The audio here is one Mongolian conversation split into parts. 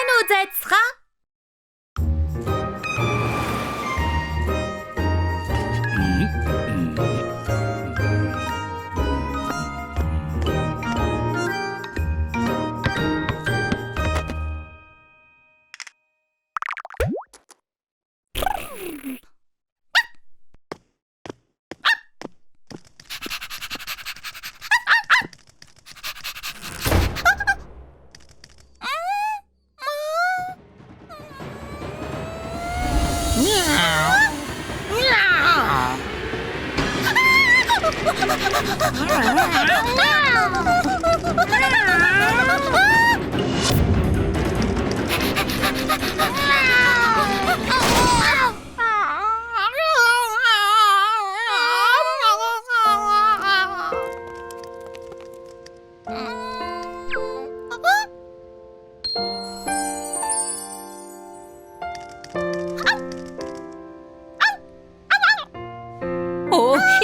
байна уу зайцгаа?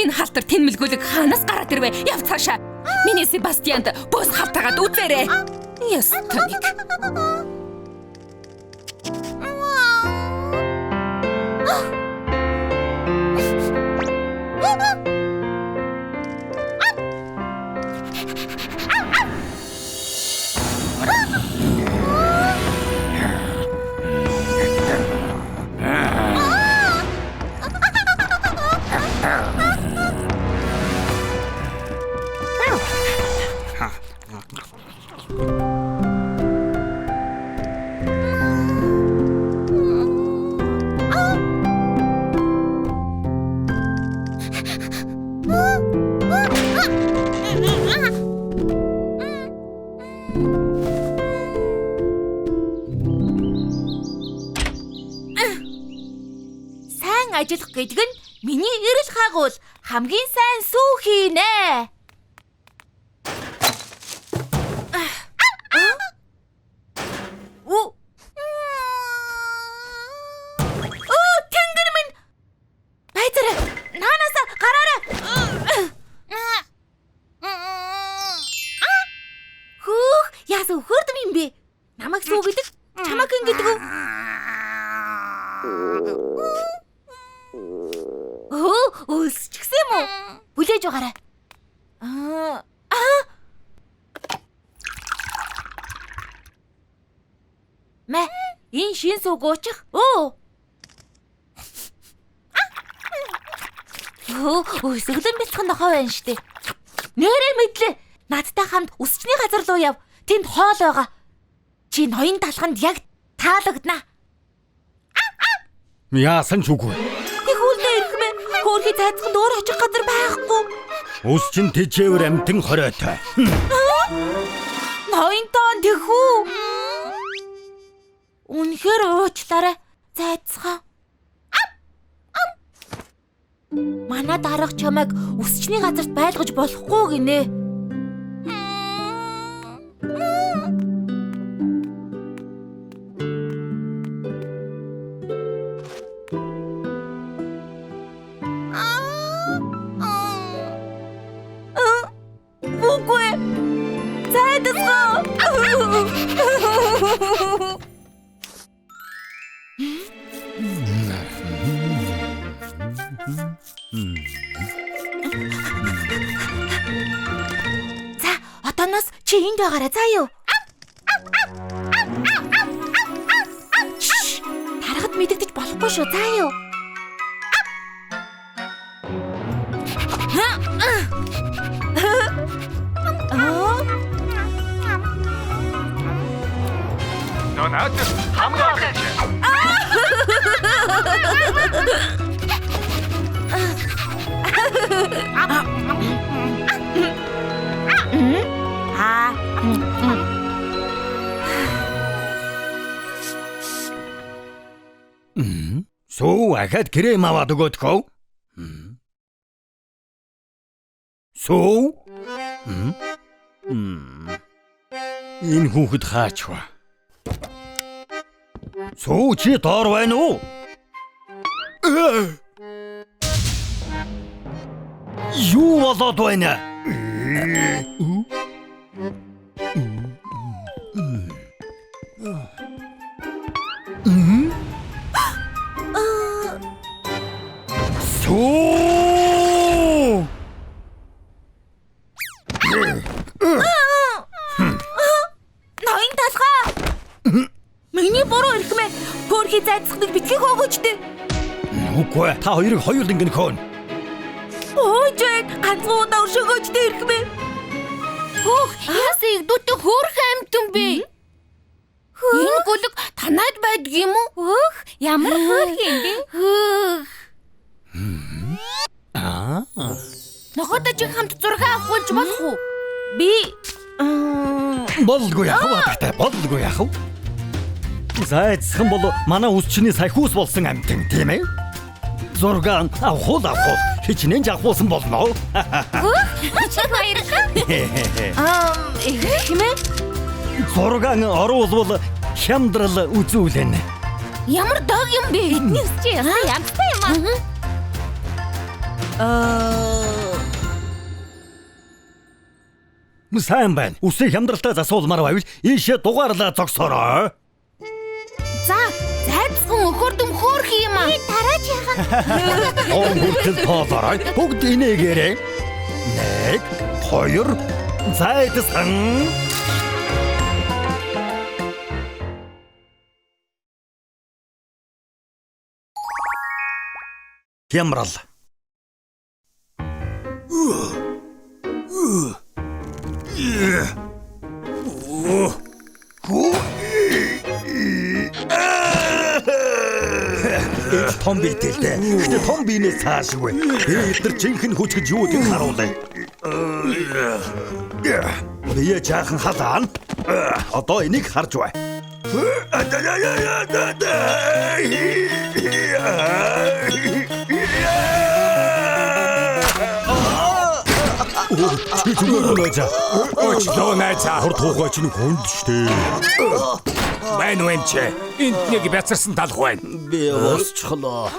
Энэ халтар тэнмэлгүүлэг хаанаас гараад ирвэ? Яв цаашаа. Миний Себастьянд бос халтаагаад үзээрэй. Ястаник. Сайн ажиллах гэдэг нь миний эрэл хаагуул хамгийн сайн сүү хийнэ. Тэнгэр минь! Байцаараа наанаас гараарай. Хүүх, яасан хөрдөм юм бэ? Намайг сүү гэдэг, чамайг ингэдэг үү? Өлсчихсэн юм уу? Бүлээж байгаарай. Мэ, энэ шин сүү гоочих. Өсөглөн бэлтгэн нохоо байна штэ. Нэрээ мэдлээ. Надтай хамт үсчний газар руу яв. Тэнд хоол байгаа. Чи ноён талханд яг таалагдана. Яасан ч үгүй. Тэхүүлдэ ирэх мэ. Хөөрхий цайцганд өөр очих газар байхгүй. Ус чин тэжээвэр амтэн хоройтой. Ноёнтон тэхүү. Үнэхээр уучлаарай. Зайцгаа. Манай дарга чамайг үсчний газарт байлгаж болохгүй гинэ. Үгүй. Зайцгаа. За, одооноос чи энд байгаарай заа юу? Дарагад мэдэгдэж болохгүй шүү заа юу? Наад хамгаа гэж. Сүү ахад крем аваад өгөөдгөө. Сүү? Энэ хүүхэд хаач вэ? Сүү чи доор байна уу? Юу болоод байна? Үгүй та хоёрыг хоёул ингэн хөөн. Өөж ганцхан удаа өршөөгөөч дээрх бэ. Хөөх, яасыг дүүтэн хөөрхөн амтэн бэ? Энэ гүлэг танаад байдаг юм уу? Хөөх, ямар хөөрх юм бэ? Хөөх. Нохотож хамт зураг авахулж болох уу? Би Болгүй яах вэ тагтай? Болгүй яах вэ? Зайцхан бол манай үсчний саяхус болсон амтэн тийм ээ? Зургаан авахул хичнээн авахулсан болно. чи баярлалаа. Хэмээ? Зургаан оруулвал хямдрал үзүүлнэ. Ямар дог юм бэ? Биднес чи янзтай юм аа. Сайн байна. Үсээ хямдралтай засуулмаар байвал ийшээ дугаарлаа зогсоорой. За, зайцхан өхөрдөм хөөрх юм аа. Тараач яхан. Он бүртэл тоолоорой. Бүгд инээгээрээ. 1 2 зайдсан. Хямрал. Том битэлтэй. Гэтэ том биенээс цаашгүй. Эдгээр жинхэнэ хүчгэж юу гэдэг харуулъя. Бие жаахан халаан. Одоо энийг харж бай. Чи зүгээр нөөцөө. Өчлөө найзаа. Хор туухай чинь хүнд штэ. Байна уу энэ чи? Энд нэг бяцарсан талх байна. Би уусчлоо.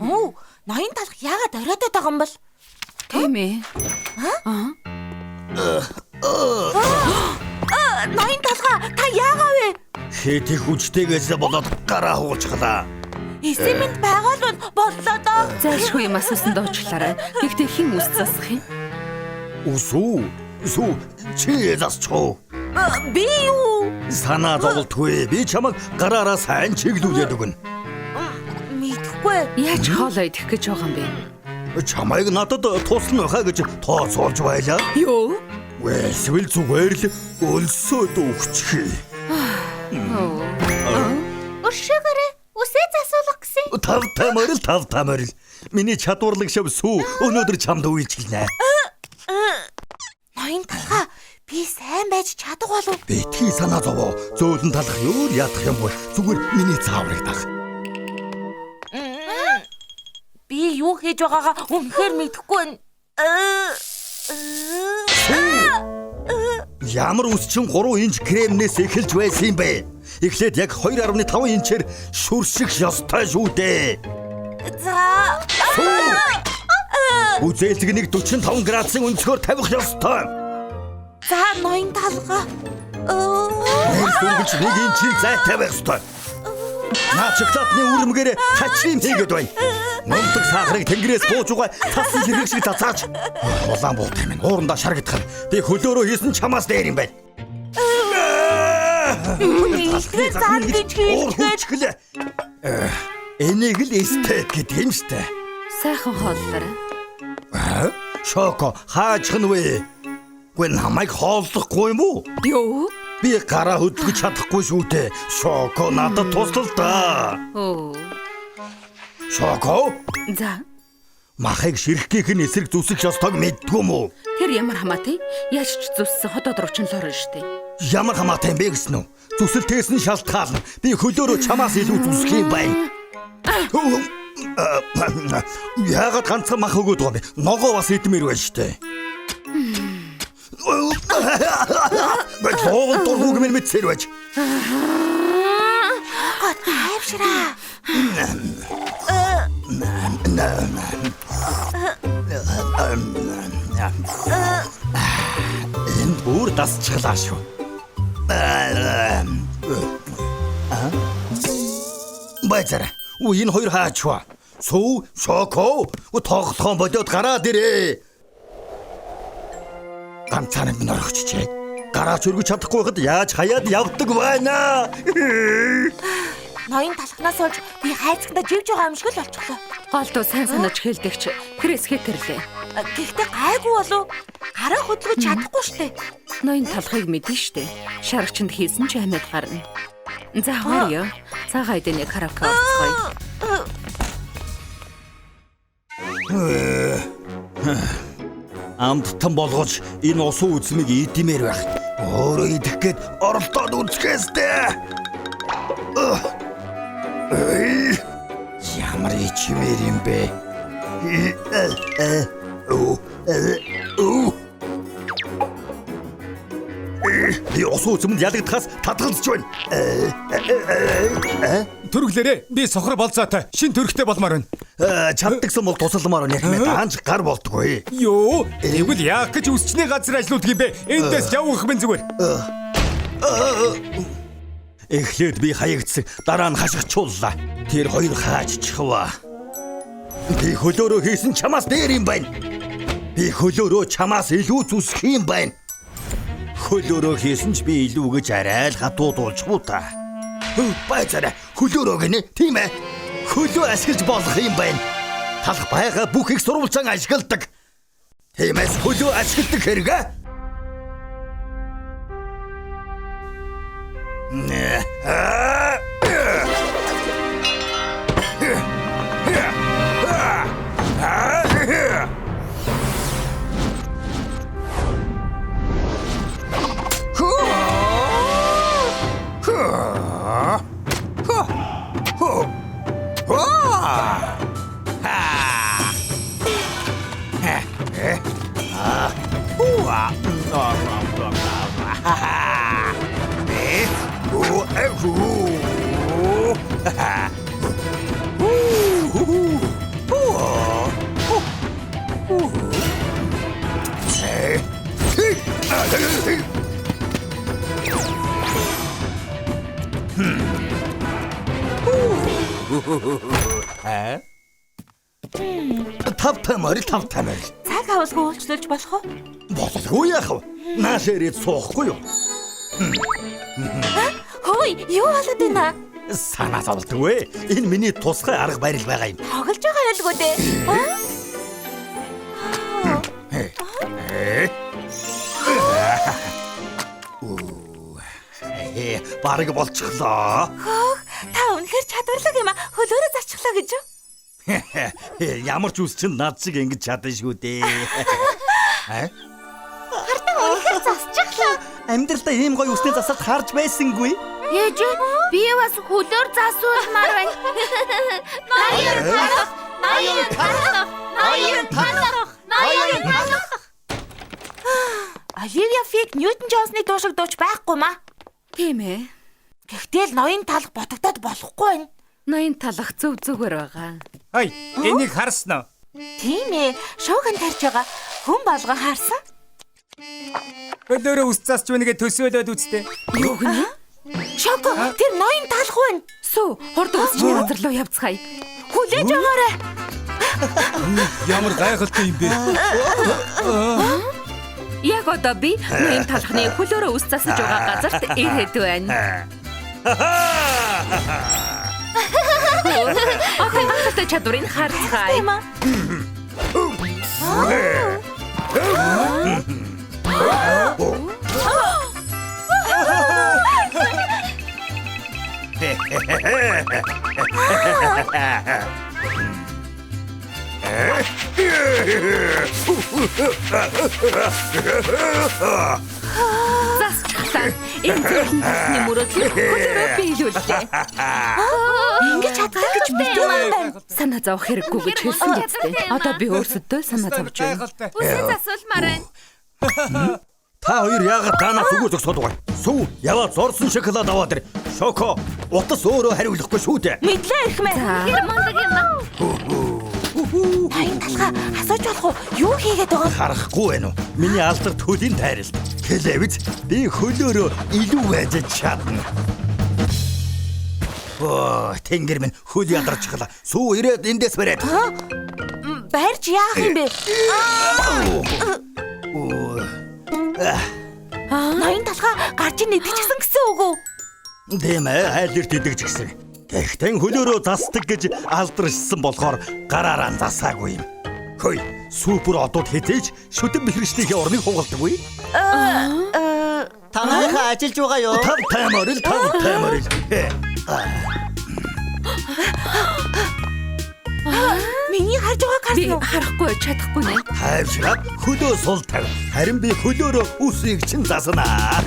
Оо, ноён талх яагаад оройдод байгаа юм бол? Тийм ээ. Ноён талха та яагаа вэ? Хэд их хүчтэйгээс болоод гараа хуучглаа. Эсэмэнд байгаа л боллоо доо. Зайлшгүй юм асуусан доочлаарай. Гэхдээ хэн үс засах юм? Усуу чи засчоо. Би юу? Санаа зовлтгүй. Би чамайг гараараа сайн чиглүүлээд өгнө. Мэдхгүй. Яаж хоолоо идэх гэж байгаа юм бэ? Чамайг надад туслана хаа гэж тооцоолж байлаа. Юу? Эсвэл зүгээр л өлсөд өгчих. Өршөөгөөрэй. Үсээ засуулах гэсэн. Тав тамарил. Миний чадварлаг шав сүү өнөөдөр чамд үйлчлэнэ. Ноён талха би сайн байж чадах болов. Битгий санаа зовоо. Зөөлөн талах юу ядах юм бэ? Зүгээр миний цааврыг даг. Би юу хийж байгаагаа үнэхээр мэдэхгүй байна. Ямар үсчин 3 инч кремнээс эхэлж байсан юм бэ? Эхлээд яг 2.5 инчээр шүрших ёстой шүү дээ. За. Үзээлэг нэг 45 градусын өнцгөр тавих ёстой. За ноён талха. Дөнгөж нэг инчийн зайтай байх ёстой. Наа чоколатны үрмгээр хачин хийгээд байна. Мөндөг сахарыг тэнгэрээс бууж угаа цасан хэрэг шиг цацаач. Улаан буут юм. Уурандаа шаргадах. Би хөлөөрөө хийсэн чамаас дээр юм байна. Ихтэй зам гэж хийчихээ. Энийг л эстет гэдэг юм штэ. Сайхан хооллоорой. Шоко хаачих нь вэ? Гүн намайг хооллохгүй юм уу? Юу? Би гараа хөдлөж чадахгүй шүү дээ. Шоко надад туслал да. Оо. Шоко? За. Махыг ширхгийнх нь эсрэг зүсэх ёстойг мэддгүй юм уу? Тэр ямар хамаатай? Яаж ч зүссэн хотод руучин л орно штэ. Ямар хамаатай бэ гэсэн үү? Зүсэлтээс нь шалтгаална. Би хөлөөрөө чамаас илүү зүсэх юм байна. Яагаад ганцхан мах өгöd байгаа юм бэ? Ногоо бас идмээр байна штэ. Бай зовон дургуг минь мэдсээр байж. Гот хайвшраа. Энд бүр дасчихлаа шүү. Байцара. Энэ хоёр хаачва. Сүү, шоко, тоглоом бодоод гараад ирээ. Ганцаараа минь орохчжээ. Гараач өргөж чадахгүй хад яаж хаяад явдаг байна. ноён талхнаас олж би хайцагтаа живж байгаа юм шиг л болчихлоо. Голдуу сайн санаж хэлдэгч Крис хэтэрлээ. Гэхдээ гайгүй болов. Хараа хөдөлгөж чадахгүй штэ. Ноён талхыг мэдэн штэ. Шарагчанд хийсэн ч амьд гарна. За хойё. Цагаан эдэний караоке орцгоё. Амттан болгож энэ усан үзмийг идэмээр байх. Өөрөө идэх гээд оролдоод үзэхээстэй. Ямар ичмээр юм бэ? Би усан үзмэнд ялагдахаас татгалзаж байна. Төрөглөрөө би сохор болцоотой. Шин төрхтэй болмоор байна. Чаддагсан бол тусалмаар байна. Даанч гар болдгоо. Йоо, тэгвэл яах гэж үсчний газар ажилладаг юм бэ? Эндээс явах юм зүгээр. Эхлээд би хаягдсан, дараа нь хашгичууллаа. Тэр хоёр хааччихваа. Би хөлөөрөө хийсэн чамаас дээр юм байна. Би хөлөөрөө чамаас илүү зүсэх юм байна. Хөлөөрөө хийсэн ч би илүү гэж арай л хатуудуулчихвуу та. Байцаараа хөлөөрөө гинэ, тийм ээ. Хөлөө ашиглаж болох юм байна. Талх байгаа бүх их сурвалжаан ашигладаг. Тиймээс хөлөө ашигладаг хэрэгэ. Тав тамаар. Цаг авалгүй уулчлуулж болох уу? Болоогүй яах вэ? Нааш ирээд суухгүй юу? Хөөе, юу болоод байна? Санаа зовлтгүй. Энэ миний тусгай арга барил байгаа юм. Тоглож байгаа байлгүй дээ. Бараг болчихлоо. Та үнэхээр чадварлаг юм а. Хөлөөрөө зарчихлаа гэж юу? Ямар ч үс чинь над шиг ингэж чадна шүү дээ. Хартаа үнэхээр засчихлаа. Амьдралдаа ийм гоё үсний засалт харж байсангүй. Ээж, би бас хөлөөр засуулмаар байна. Ноён. Оливия Фиг Ньютон Джонсны дуу шиг дууч байхгүй маа. Тийм ээ. Гэхдээ л ноён талх ботогдоод болохгүй байна. Ноён талах зүгээр байгаа. Ай, энийг харсан уу? Тийм ээ, шууган тарж байгаа. Хүн болгон харсан. Хөлөөрөө ус засч үнэгээ төсөөлөд үзтээ. Юу гэнэ? Шоко, тэр ноён талх байна. Сүү, хурд усчны газар руу явцгаая. Хүлээж аваарай. Ямар гайхалтай юм бэ? Яг одоо би ноён талхны хөлөөрөө ус засаж байгаа газарт ирээд байна. Охин гахалтай чадварыг харцгаая. Тийм аа. Засчлаа. Энэ зөвхөн мөрөдлөө хөлөөрөө биелүүллээ. Ингэж чаддаг гэж мэдээ байна. Санаа зовох хэрэггүй гэж хэлсэн үстэй. Одоо би өөрсдөө санаа зовж байна. Үсээ засуулмаар байна. Та хоёр яагаад танаас үгүй зогсоод байгаа? Сүү, яваад зорсон шоколад аваад ир. Шоко, утас өөрөө хариулахгүй шүү дээ. Мэдлээ их мэ. Тэр мундаг юм ба. Ноён талхаа асууж болох уу? Юу хийгээд байгаа? Харахгүй байна уу? Миний алдарт хөлийн тайрал. Хэлээвч би хөлөөрөө илүү байж чадна. Тэнгэр минь хөл ядарчихлаа. Сүү ирээд эндээс бариад. Барьж яах юм бэ? Ноён талхаа гарч ийн идчихсэн гэсэн үг үү? Тийм ээ, айлэрт идэгч гисэн. Тэгтэн хөлөөрөө засдаг гэж алдаршсан болохоор гараараа засаагүй юм. Хөөе, супер одод хязээж шүтэн бэхэрчлийнхээ орныг хугалдаггүй. Танайхаа ажиллаж байгаа юу? Тав таймаар л. Миний харж байгааг Би харсан уу? харахгүй чадахгүй нэ. Хайвшраад хөлөө сул тавь. Харин би хөлөөрөө үсийг чин заснаа.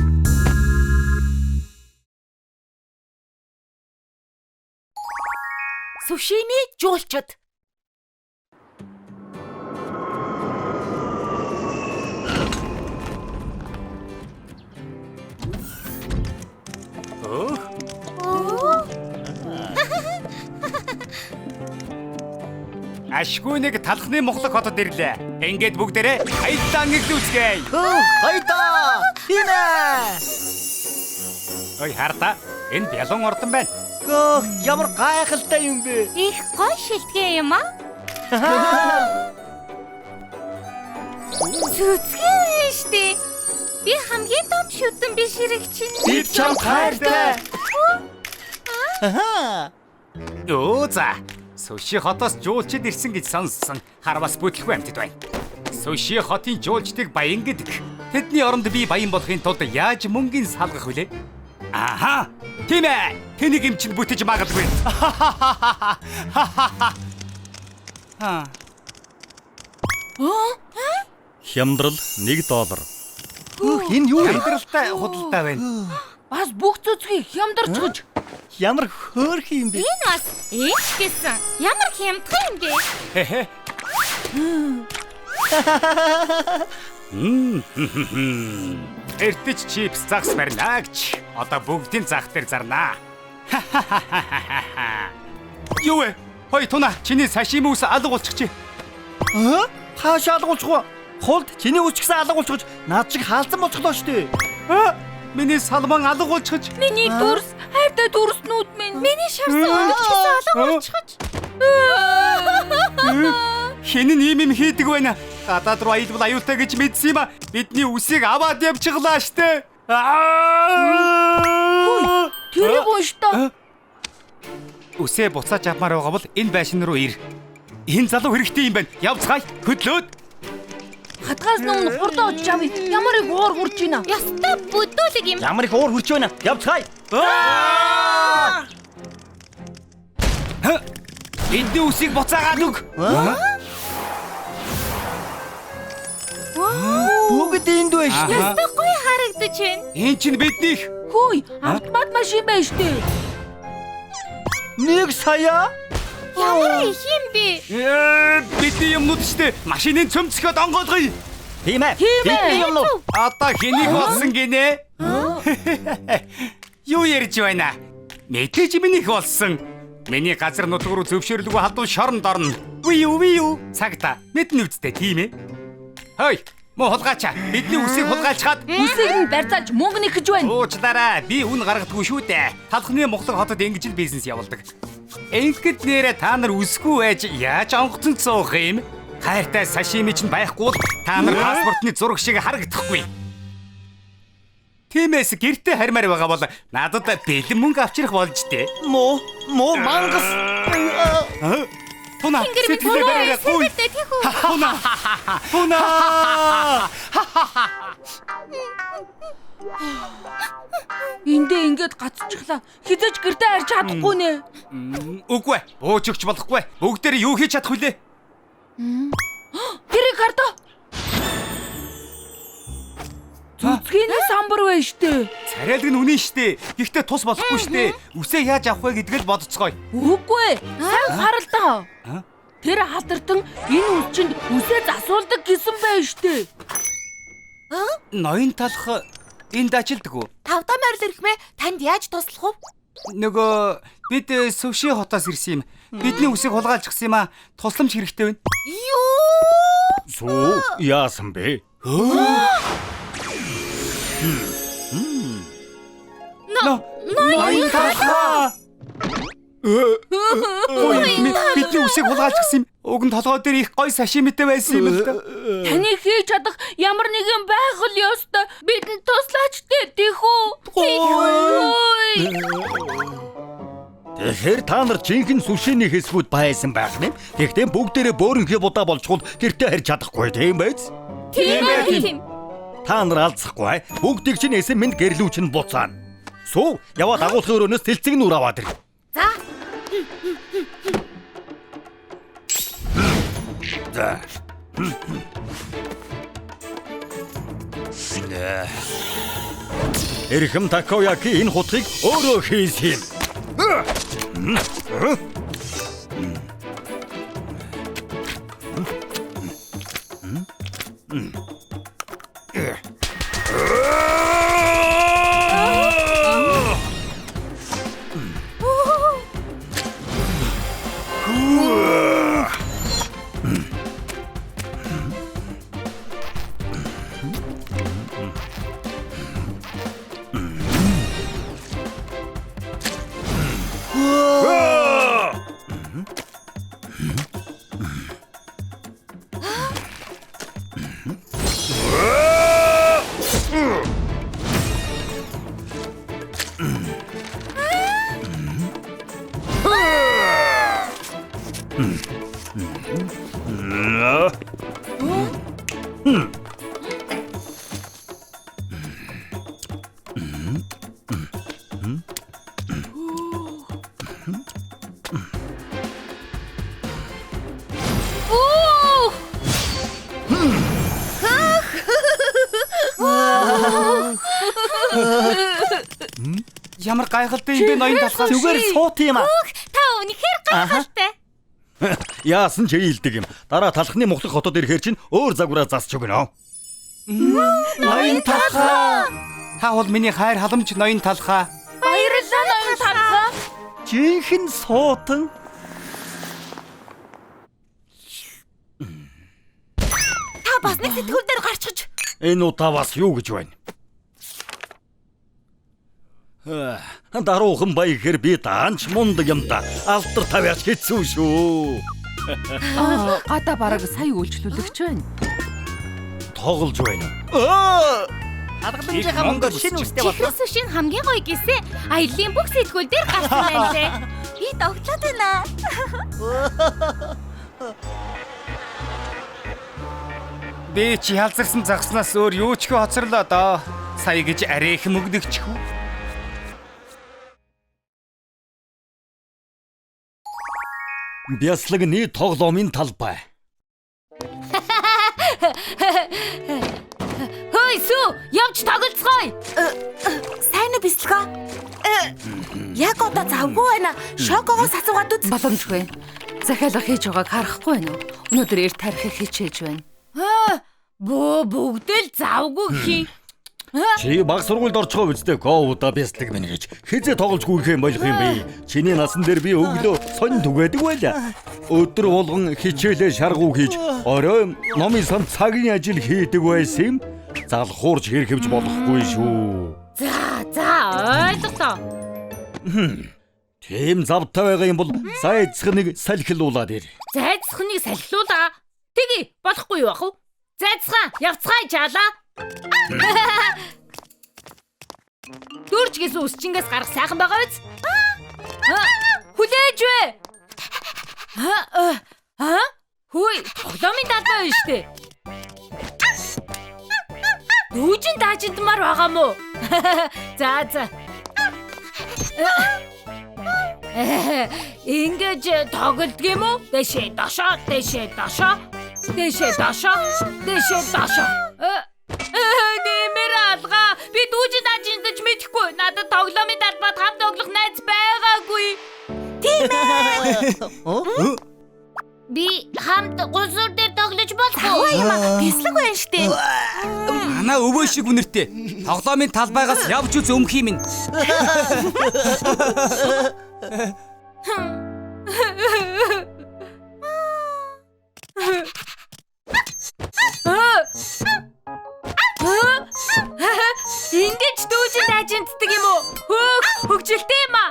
Сушины жуулчд. Ашгүй нэг талхны мохлог хотод ирлээ. Ингээд бүгдээрээ баялаа ангиллүүлцгээе. Хайдаа! Хинэ! Ой харта. Энэ бялуун ордон байна. Гөө, ямар гайхалтай юм бэ? Их гой шилтгэ юм аа. Зүцгэн штэ. Би хамгийн том шүтэн биш хэрэг чинь. Бид чам хайртай. Аха. Юу за. Суши хотоос жуулчид ирсэн гэж сонссон. Харвас бүтлэхгүй амьтад байна. Суши хотын жуулчдыг баян гэдэг. Тэдний оронд би баян болохын тулд яаж мөнгөний салгах вүлээ? Аха! Тийм ээ. Тэнийг юм чинь бүтэж магадгүй. Хямдрал $1. Энэ юу вэ? Амьдралтай худалдаа байна. Бас бүх зүцгийг хямдарч гэж. Ямар хөөрхөн юм бэ? Энэ бас эш гэсэн. Ямар хямдхан юм бэ? Хэ. Эртэж чипс загс барина гэж. Одоо бүгдийн зах дээр зарнаа. Юу вэ? Хой туна чиний сашими ус алга болчихжээ. Хаашаа алгуулчих вэ? Хулд чиний үсгсэн алга болчихж над шиг хаалцсан болчихлоо шүү дээ. Миний салман алга болчихж. Миний дүрс, хайртай дүрснүүд минь. Миний шарсан өнгөчсөн алга болчихож. Хэн нь ийм юм хийдэг вэ? Гадаад руу аялбал аюултай гэж мэдсэн юм а. Бидний үсийг аваад явчихлаа штэ. Тэрийг уншдаа. Үсээ буцааж авмаар байгаа бол энэ байшин руу ир. Энэ залуу хэрэгтэй юм байна. Явцгаая. Хөдлөөд. Хатгаас өмнө хурдан очиж авъя. Ямар их уур хурж байна. Ястаа бүдүүлэг юм. Ямар их уур хурж байна. Явцгаая. Эдний үсийг буцаагаад өг. Бүгд энд байж шүү дээ. Ястаа гоё харагдаж байна. Энэ чинь биднийх. Хөөе, автомат машин байна шүү дээ. Нэг сая. Ямар их юм бэ? Бидний юмнууд штэ. Машиныг цөмцөхөд онгоолгоё. Тийм ээ. Бидний юм уу? Одоо хэнийг болсон гинэ? Юу ярьж байна? Мэдээж минийх болсон. Миний газар нутг руу зөвшөөрлөгөө халдвал шоронд орно. Үгүй юу? Цагта. Мэднэ үсттэй тийм ээ. Хөөе, муу хулгайчаа. Бидний үсийг хулгайлчаад Үсийг нь барьцааж мөнгө нэгэж байна. уучлаарай. Би үн гаргадаггүй шүү дээ. Талхны мохлог хотод ингэж л бизнес явуулдаг. Ингээд нэрэ та нар үсгүй байж яаж онгоцон цуух юм? Хайртай сашими ч байхгүй бол та нар паспортны зураг шиг харагдахгүй. Тиймээс гэртээ хармаар байгаа бол надад бэлэн мөнгө авчрах болж дээ. Муу мангас. Туна сэтгэлээ бариараа гуй. Туна. Эндээ ингээд гацчихлаа. Хизэж гэртээ харж чадахгүй нэ. Үгүй. Бууж өгч болохгүй. Бүгдээр юу хийж чадах вүлээ? Тэрийг хардаа. Зүцгийн самбар байна штэ. Царайлаг нь үнэн штэ. Гэхдээ тус болохгүй штэ. Үсээ яаж авах вэ гэдгийг л бодоцгоё. Үгүй. Сайн харалдаа. Тэр халтартан энэ үсчинд үсээ засуулдаг гэсэн байна штэ. Ноён талх энд ажилдаг уу? Тавдамаар л ирэхмээ танд яаж туслах вэ? Нөгөө бид Суши хотоос ирсэн юм. Бидний үсийг хулгайлчихсан юм а. Тусламж хэрэгтэй байна. Юу? Суу яасан бэ? Ноён талх. Бидний үсийг хулгайлчихсан юм. Уг нь толгой дээр их гой сашимитэй байсан юм л да. Таны хийж чадах ямар нэгэн байгаль ёстой. Бидэнд туслаач дээ тийхүү. Тэгэхээр та нар жинхэнэ сүшиний хэсгүүд байсан байх нь. Гэхдээ бүгдээрээ бөөрөнхий будаа болчихвол гэртээ харж чадахгүй тийм байц? Тийм. Та нар алцахгүй. Бүгдийг чинь эсэм минь гэрлүүч нь буцаана. Суу, яваад агуулгын өрөөнөөс тэлцэг нүр аваад ир. За. За. Эрхэм Такояки энэ хутгийг өөрөө хийсэн юм. Ямар гайхалтай юм бэ ноён талхаа. Зүгээр суут юм аа. Та үнэхээр гайхалтай. Яасан ч хийлдэг юм. Дараа талхны мухлах хотод ирэхээр чинь өөр загвараа засч өгнө. Ноён талхаа. Та бол миний хайр халамж ноён талхаа. Баярлалаа ноён талхаа. Жинхэнэ суутан. Та бас нэг сэтгүүл дээр гарчиж. Энэ удаа бас юу гэж байна? Даруухан бай гэхэр би даанч мундаг юм да. Алтар тавьяач хэцүү шүү. Гадаа бараг сая үйлчлүүлэгч байна. Тоглож байна. Хадгаламжийнхаа мөнгөөр шинэ үстэй боллоо. Чихрээс шин хамгийн гоё гисэн. Аялын бүх сэтгүүл дээр гарсан байна лээ. Би тогтлоод байна. Би чи халзарсан загснаас өөр юу ч хөө хоцорлоо доо. Сая гэж арайх мөгдөгчхүү. Бяслагны тоглоомын талбай. Хөөе сүү, явж тоглоцгоё. Сайн уу бяцлага? Яг одоо завгүй байна. Шокогоос асуугаад үз. Боломжгүй. Захиалга хийж байгааг харахгүй байна уу? Өнөөдөр эрт тарихыг хичээж байна. Бүгдэл завгүй хий. Чи баг сургуульд орчихоо үстэй гоовда бяслаг мэн гэж хизээ тоглож гүйх юм болох юм бэ? Чиний насан дээр би өглөө сонь түгээдэг байлаа. Өдөр болгон хичээлээ шаргуу хийж, орой номын сан цагийн ажил хийдэг байсан юм. Залхуурч хэрхэвж болохгүй шүү. За, ойлголоо. Тийм завтай байгаа юм бол сайцх нэг салхилуулаад ир. Зайцхныг салхилуулаа. Тэги болохгүй юу ах уу? Зайцхан, явцгаая чаалаа. Дөрж гэсэн үсчингээс гарах сайхан байгаа биз? Хүлээж вэ? Хөөе, тоглоомын талбай байна штэ. Дүүжин даажинтмаар байгаа мó? За. Ингэж тоглодог юм уу? Дэшээ дошоо. Нэмэр алгаа. Би дүүжин даажинтаж мэдэхгүй. Надад тоглоомын талбайд хамт тоглох найз байгаагүй. Тийм ээ. Би хамт гусуур дээр тоглож болохгүй. Бяцлаг байна штэ. Манай өвөө шиг үнэртэй. Тоглоомын талбайгаас явж үз өмх юм. Ингэж дүүжин даажинтдаг юм уу? Хөгжилтэй юм аа.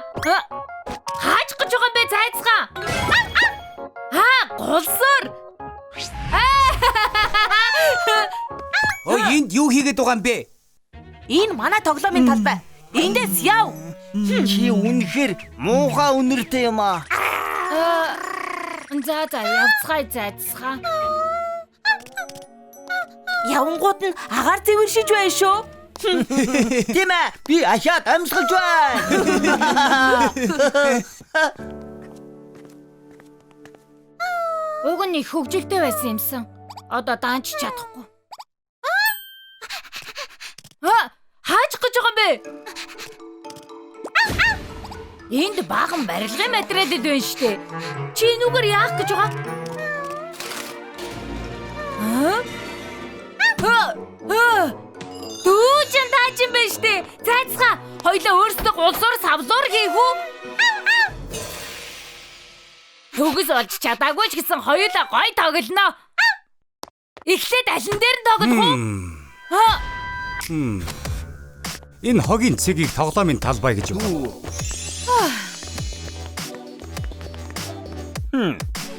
Хааж гэж байгаа юм бэ зайцхан? Голсоор. Энд юу хийгээд байгаа юм бэ? Энэ манай тоглоомын талбай. Эндээс яв. Чи үнэхээр муухай үнэртэй юм аа. За явцгаая зайцгаа. Явангууд нь агаар зэвэршиж байна шүү. Тийм ээ. Би ахаад амьсгалж байна. Уг нь их хөвгөлтэй байсан юмсан. Одоо даанч чадахгүй. Хааж гэж байгаа юм бэ? Энд баган барилгын материалд байна штэ. Чи нүгээр яах гэж байгаа? Дүүжин тааж юм байна штэ. Цайцгаа хоёлаа өөрсдөө гулсуур савлуур хийх үү? Төгс олж чадаагүй ч гэсэн хоёулаа гой тоглоно. Эхлээд алин дээр нь тоглох уу? Энэ хогийн цэгийг тоглоомын талбай гэж юу?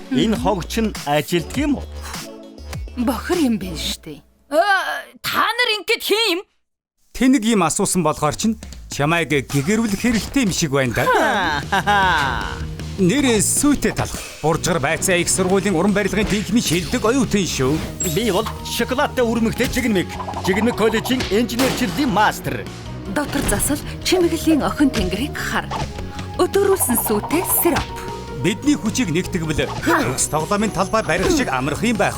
Энэ хог чинь ажилтг юм уу? Бохор юм байна штэ. Та нар ингэж хийм? Тэнэг юм асуусан болохоор чинь чамайг гэгэрүүлэх хэрэгтэй юм шиг байна да. Нэрээ сүйтэй талах. Буржгар байцаа их сургуулийн уран барилгын техникийн шилдэг оюутан шүү. Би бол шоколадтай үрмэгтэй Жигнэмэг. Жигнэмэг коллежийн инженерчлэлийн мастер. Дотор засал чимэглэлийн охин тэнгэрийг хар. Өдөөрүүлсэн сүйтэй сироп. Бидний хүчийг нэгтгэвэл төгс тоглоомын талбай барих шиг амарх юм байх.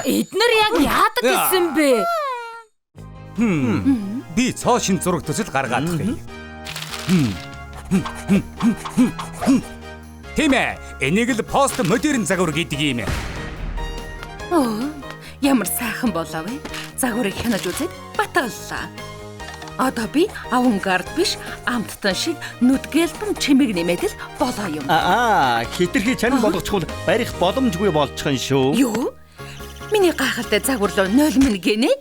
Эднэр яг яадаг гэсэн бэ? Би цоо шин зураг төсөл гаргаадах юм. Тийм ээ, энийг л пост модерн загвар гэдэг юм. Ямар сайхан болоо вэ? Загварыг хянаж үзээд батгаллаа. Одоо би авангард биш, амттан шиг нүдгээлбэн чимэг нэмээд л болоо юм. Хитрхи чанар болгочихвол барих боломжгүй болчихно шүү. Юу? Миний гайхалтай загвар руу 0 минь гинэ?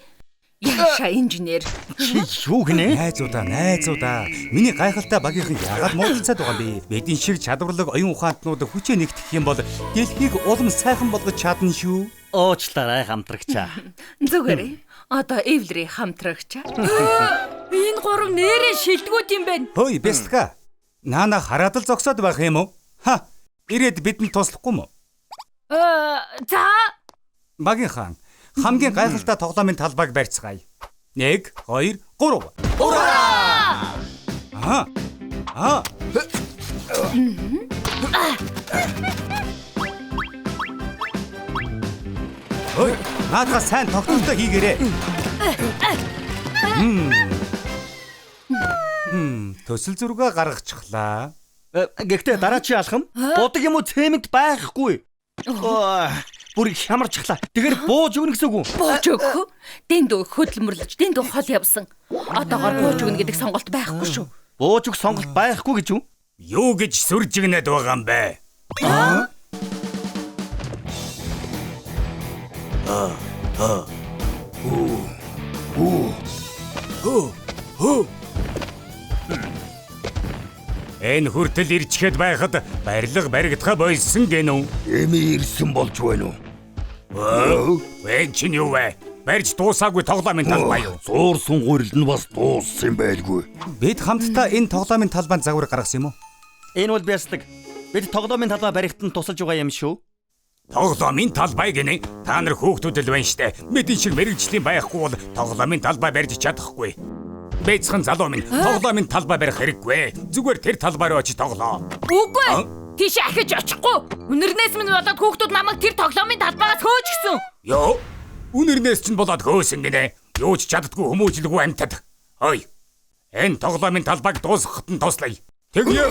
Яаша инженер. Чи юу гинэ? Найзуудаа. Миний гайхалтай багийнхан яагаад муудалцаад байгаа юм бэ? Бидний шиг чадварлаг оюун ухаантнууд хүчээ нэгтгэх юм бол дэлхийг улам сайхан болгож чадна шүү. Уучлаарай хамтрагчаа. Зүгээрээ. Одоо Эвлри хамтрагчаа. Энэ гурав нэрээ шилдэгүүд юм байна. Хөөе, бэстга. Наана хараад л зогсоод байх юм уу? Ирээд бидэнд туслахгүй мó? За. Багийнхан хамгийн гайхалтай тоглоомын талбайг барьцгаая. 1 2 3. Ой, наадаа сайн тогтолтой хийгээрэй. Төсөл зургаа гаргачихлаа. Гэхдээ дараа чи алхам бодог юм уу цемент байхгүй. Бүр хямарчихлаа. Тэгэхээр бууж өгнө гэсэн үг үү? Бууж өгөх. Дэндүү хөдөлмөрлөж, дэндүү хол явсан. Одоогоор бууж өгнө гэдэг сонголт байхгүй шүү. Бууж өгөх сонголт байхгүй гэж юу? Юу гэж сүржигнээд байгаа юм бэ? Энэ хүртэл ирчихэд байхад барилга баригдахаа болсон гэнэ үү? Эми ирсэн болж байна уу? Вэн чин юу вэ? Барьж дуусаагүй тоглоомын талбай юу? Зуур сунгуурл нь бас дууссан байлгүй. Бид хамтдаа энэ тоглоомын талбайд загвар гаргасан юм уу? Энэ бол бясдаг. Бид тоглоомын талбай барихтанд тусалж байгаа юм шүү. Тоглоомын талбай гинэ. Та нар хүүхдүүд л байна штэ. Мэдэн шиг мэрэгжлийн байхгүй бол тоглоомын талбай барьж чадахгүй. Бэцхэн залуу минь тоглоомын талбай барих хэрэггүй. Зүгээр тэр талбай руу очиж тоглоо. Үгүй. Тийш ахиж очихгүй. Үнэрнээс минь болоод хүүхдүүд намайг тэр тоглоомын талбайгаас хөөчихсөн. Йоо. Үнэрнээс чинь болоод хөөсөн гинэ. Юу ч чаддгүй хүмүүжлгүй амьтад. Ой. Энэ тоглоомын талбайг дуусгахад нь туслая. Тэгье.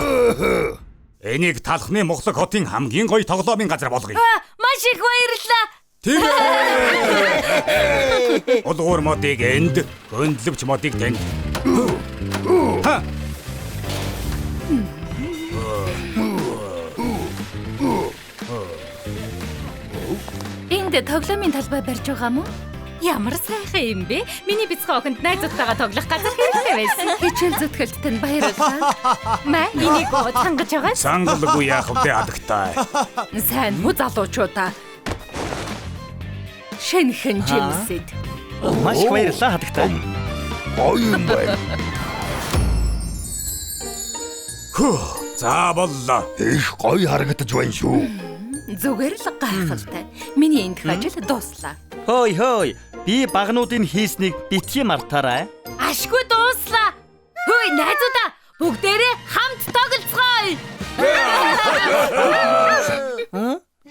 Энийг талхны Мухлаг хотын хамгийн гоё тоглоомын газар болгоё. Маш их баярлалаа. Тэгээ. Олгоор модыг энд, хөндлөвч модыг тэнд. Энд тоглоомын талбай барьж байгаа мó? Ямар сайхан юм бэ? Миний бяцхан охинд найзуудтайгаа тоглох газар хэрэгтэй байсан. Хичээл зүтгэлд тань баярлалаа. Маа энийг цангаж байгаа. Сангалгүй яах вэ адагтай. Сайн муу залуучуудаа. Шинхэн жимсэд. Маш их баярлалаа хадагтай. Гоё юм байна. За боллоо. Их гоё харагдаж байна шүү. Зүгээр л гайхалтай. Миний эндх ажил дуслаа. Хөөе. Би багнуудын хийснийг битгий мартаарай. Ашгүй дууслаа. Хөөе найзуудаа бүгдээрээ хамт тоглоцгоё.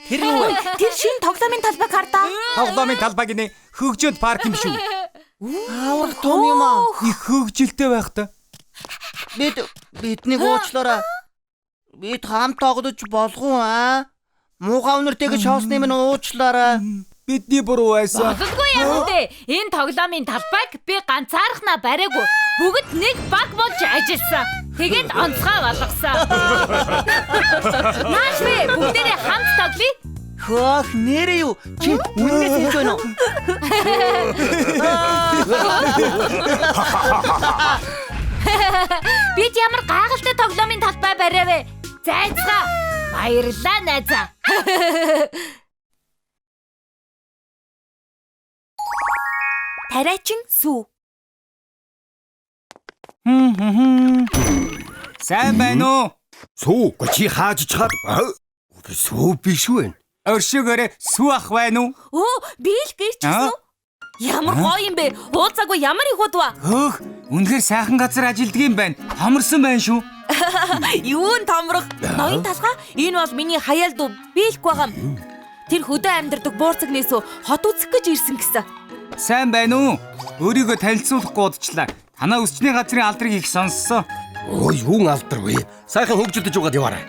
Тэр юу вэ? Тэр шинэ тоглоомын талбайг хардаа. Тоглоомын талбай гинэ хөгжөөнд парк юм шүү. Аврах том юм аа. Их хөгжилтэй байх та. Биднийг уучлаарай. Бид хамт тоглож болгоо аа. Муухай өнөртэйг шоосны минь уучлаарай. Бидний буруу байсан. Болдгүй юм дээ. Энэ тоглоомын талбайг би ганцаархнаа бариагүй. Бүгд нэг баг болж ажилласан. Тэгээд онцгой болгосон. Нааш вэ бүгдээрээ хамт тоглоё. Хөөх нэрээ юу? Чи үнэнээс хэлж байна уу? Бид ямар гайхалтай тоглоомын талбай бариавэ. Зайцгаа. Баярлалаа найзаа. Тариачин сүү. Сайн байна уу? Сүү, чи хааж чад. Сүү биш үү? Өршөөгөөрэ сүү ах байна уу? Оо, би л гэрчсэн үү? Ямар гоё юм бэ? Ууцаагүй ямар их удаа. Хөөх, үнэхээр сайхан газар ажилддаг юм байна. Томорсон байна шүү. Юун томрох? Ноён талхаа энэ бол миний хаяал дуу биелэх байгаа юм. Тэр хөдөө амьдардаг буурцагнээс хот үзэх гэж ирсэн гэсэн. Сайн байна уу? Өөрийгөө танилцуулахгүй удчлаа. Танаа өсчний газрын алдрыг их сонссоо. Өө юун алдар вэ? Сайхан хөгжилдөж угаад яваарай.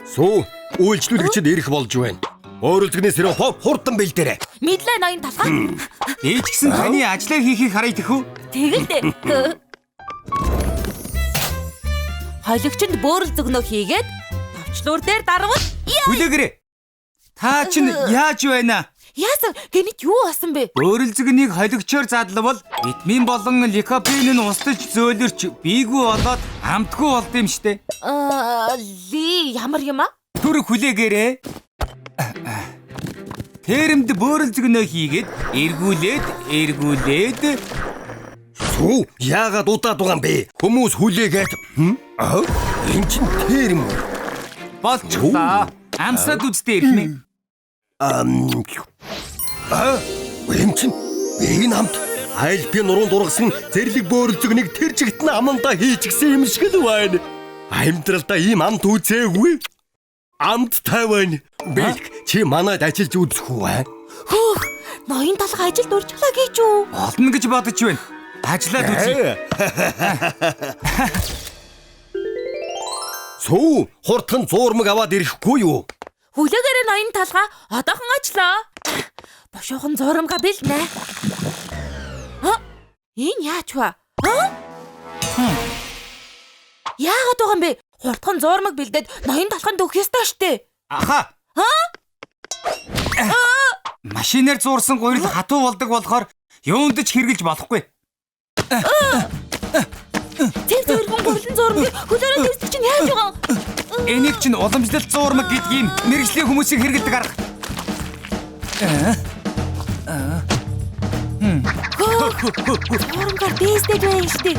Сүү, үйлчлүүлэгчид ирэх болж байна. Өөрөлдгнээс ирээ хурдан бэлдээрэй. Мэдлээ ноён талхаа. Ээж гисэн таны ажлаа хийхийг харъя тэхүү. Тэгэлдэ. Хойлагчинд бөөрөл зөгнөө хийгээд товчлуур дээр дарвал Хүлээгээрэй. Та чинь яаж байна? яасан гэнэт юу басан бэ? Бөөрөлзөгнийг холигчоор задлавал витамин болон ликопен нь устж зөөлөрч бийгүй болоод амтгүй болд юм штэ. Ли ямар юм аа? Түр хүлээгээрэй. Тэрэмд бөөрөлзөгнөө хийгээд эргүүлээд Сүү, яагаад удаад байгаа юм бэ? Хүмүүс хүлээгээд. Энэ чинь тэр юм уу? болчихлоо. Амсаад үздэй ирэх нэ. Энэ чинь би намт айл би нуруунд ургасан зэрлэг бөөрөлзөгнийг тэр чигт нь амандаа хийж гисэн юм шиг л байна. Амьдралдаа ийм амт үзээгүй. Амт таван. Бэлг чи манайд ажиллаж үзэх үү? Хөөх, ноён талхаа ажилд урьжглаа гэж үү? Болно гэж бодож байна. Ажиллаад үзье. Сүү, хурдхан зуурмаг аваад ирэхгүй юу? Хүлээгээрээ ноён талхаа одоохон ажиллаа. Бошоохон зурамга бэлнэ. Энэ яач вэ? Яагаад байгаа юм бэ? Хурдхан зуурмаг бэлдээд ноён талханд өгөх ёстой штэ. Аха. Машинаар зуурсан гурил хатуу болдог болохоор юунд ч хэрглэж болохгүй. Тэг зөвхөн гурилан зуурмаг хөлөөрөө тэрсэг чинь яаж байгаа? Энийг чинь уламжлалт зуурмаг гэдгийг мэрэгжлийн хүмүүсийг хэрэгэлдэг арга. Зуурмгаар бэстэй байх штэ.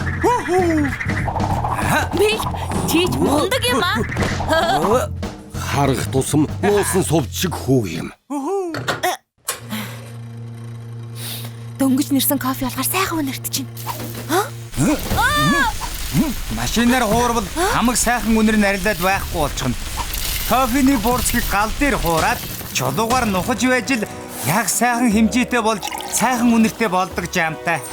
Би чич мундаг юм аа. Харах тусам нуусан сувд шиг хүү юм. Дөнгөж нэрсэн кофе болохоор сайхан үнэрт чинь. Машинаар хуурвал хамаг сайхан үнэр нарилаад байхгүй болчихно. Кофений буурцгийг гал дээр хуураад чулуугаар нухаж байж л яг сайхан хэмжээтэй болж сайхан үнэртэй болдог жамтай.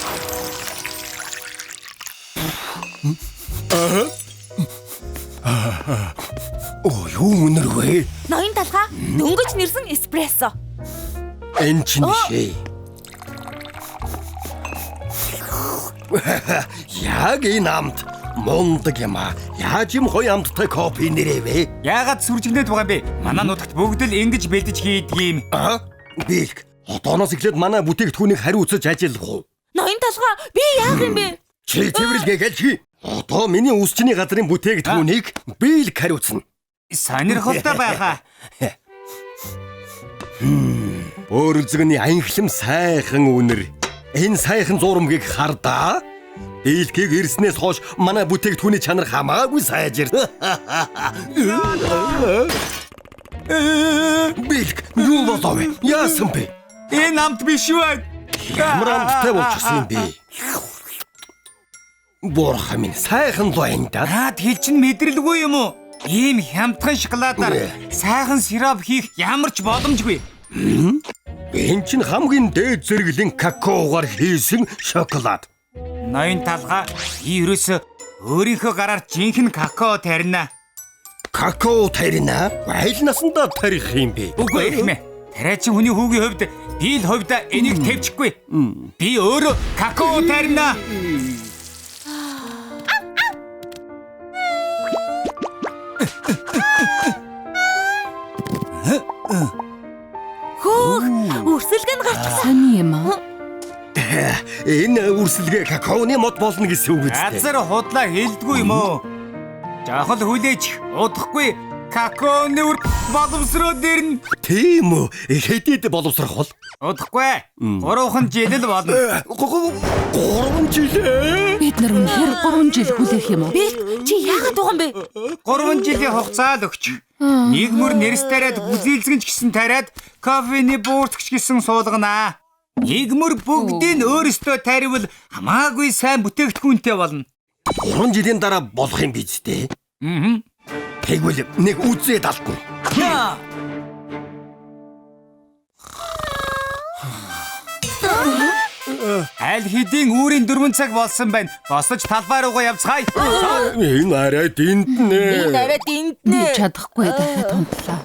Оо юу үнэр вэ? Ноён талхаа дөнгөж нэрсэн эспрессо. Энэ чинь шээ. Яг энэ амт мундаг юм аа. Яаж юм гоё амттай кофе нэрээвэ? Яагаад сүржигнээд байгаа юм бэ? Манай нутагт бүгд л ингэж бэлдэж хийдэг юм. Бэлг. Одооноос эхлээд манай бүтээгдэхүүнийг хариу үзэж ажиллах уу? Ноён талхаа би яах юм бэ? Чи цэвэрлэгээл чи. Одоо миний үсчний газрын бүтээгдэхүүнийг би л хариуцна. Сонирхолтой байхаа. Бөөрөлзөгний аянхлам сайхан үнэр. Энэ сайхан зурамгийг хардаа. Бийлгийг ирснээс хойш манай бүтээгдэхүүний чанар хамаагүй сайжир. Бийлг юу болов вэ? Яасан бэ? Энэ амт биш үү? Ямар амттай болчихсон юм бэ? Бурхан минь сайхан байна да. Наад хэл чинь мэдрэлгүй юм уу? Ийм хямдхан шоколадаар сайхан сироп хийх ямар ч боломжгүй. Энэ чинь хамгийн дээд зэрэглэн какаогоор хийсэн шоколад. Ноён талга ерөөсө өөрийнхөө гараар жинхэнэ какао тарина. Какао тарина? Айл насандаа тарих юм бэ? Үгүй эхмэ. Тариачин хүний хүүгийн хувьд би л хувьда энийг тавьчихгүй. Би өөрөө какао тарина. Үрсэлгэн гарч Сони юм аа. Энэ үрсэлгээ какаоны мод болно гэсэн үг үстэй. Газар худлаа хэлдэггүй юм уу? Жахал хүлээж удахгүй какаоны үр боловсроо дэрнэ. Тийм үү? Хэдийд боловсрох бол? Удахгүй. 3 жил л болно. 3 жил. Бид нар үнэхээр 3 жил хүлээх юм уу? Чи яагаад байгаа юм бэ? 3 жилийн хугацаа л өгч. Нэг мөр нэрс тариад бүзийлзгэнч гисэн тариад кофений бууртгч гисэн суулганаа. Нэг мөр бүгдийг өөрөөсөө таривал хамаагүй сайн бүтээгдэхүүнтэй болно. 3 жилийн дараа болох юм биз дээ. Тэгвэл нэг үзээд алдна. Аль хэдийн үүрийн 4 цаг болсон байна. Босож талбай руугаа явцгаая. Энэ арай динтнэ. Би чадахгүй дахиад тунтлаа.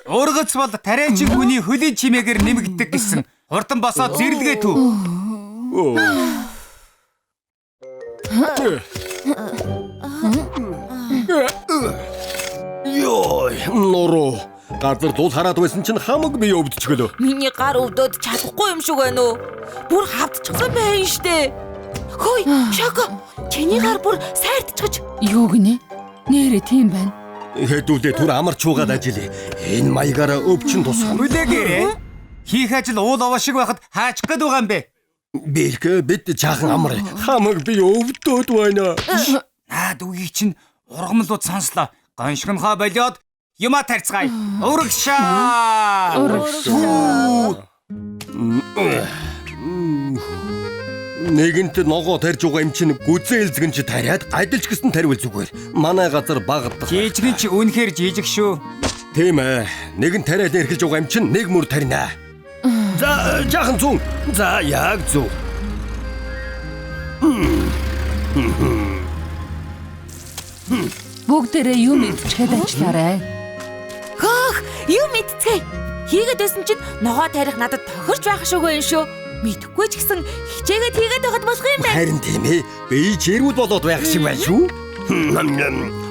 Ургац бол тариачин хүний хөлийн чимээгээр нэмэгддэг гэсэн. Хурдан босоод зэрлэгээ төв. Йой, нуруу. Газар дул хараад байсан чинь хамаг би өвдчихлөө. Миний гар өвдөд чадахгүй юм шиг байна уу? Бүр хавдчихсан байна штэ. Хөөе, Шоко. Чиний гар бүр сайртчихж. Юу гинэ? Нэрээ тийм байна. Хэдүүлээ түр амарч угаад ажиллая. Энэ маягаараа өвчин тусах. Хүлээгээрээ. Хийх ажил уул овоо шиг байхад хаачих гээд байгаа юм бэ? Бэлк бид жаахан амар. Хамаг би өвдөд байна. Наад үгийг чинь ургамлууд сонслоо. Гоншгонхоо болоод юма тарцгаая. Урагшаа. Нэгэнт ногоо тарж байгаа юм чинь гүзээлзгэн чи тариад адилж гисэн таривал зүгээр. Манай газар багаддаг. Жижигэн чи үнэхээр жижиг шүү. Тийм ээ. Нэгэн тариад эрхэлж байгаа юм чинь нэг мөр тарина. За жаахан зүүн. За яг зөв. Бүгдээрээ юу мэдчихэд ажиллаарай. Хөөх, юу мэдцгээе. Хийгээд байсан чинь ногоо тарих надад тохирч байх шүүгүй юм шүү. Мэдхгүй ч гэсэн хичээгээд хийгээд байхад болох юм байна. Харин тийм ээ. Би чиргүүд болоод байх шиг байна шүү.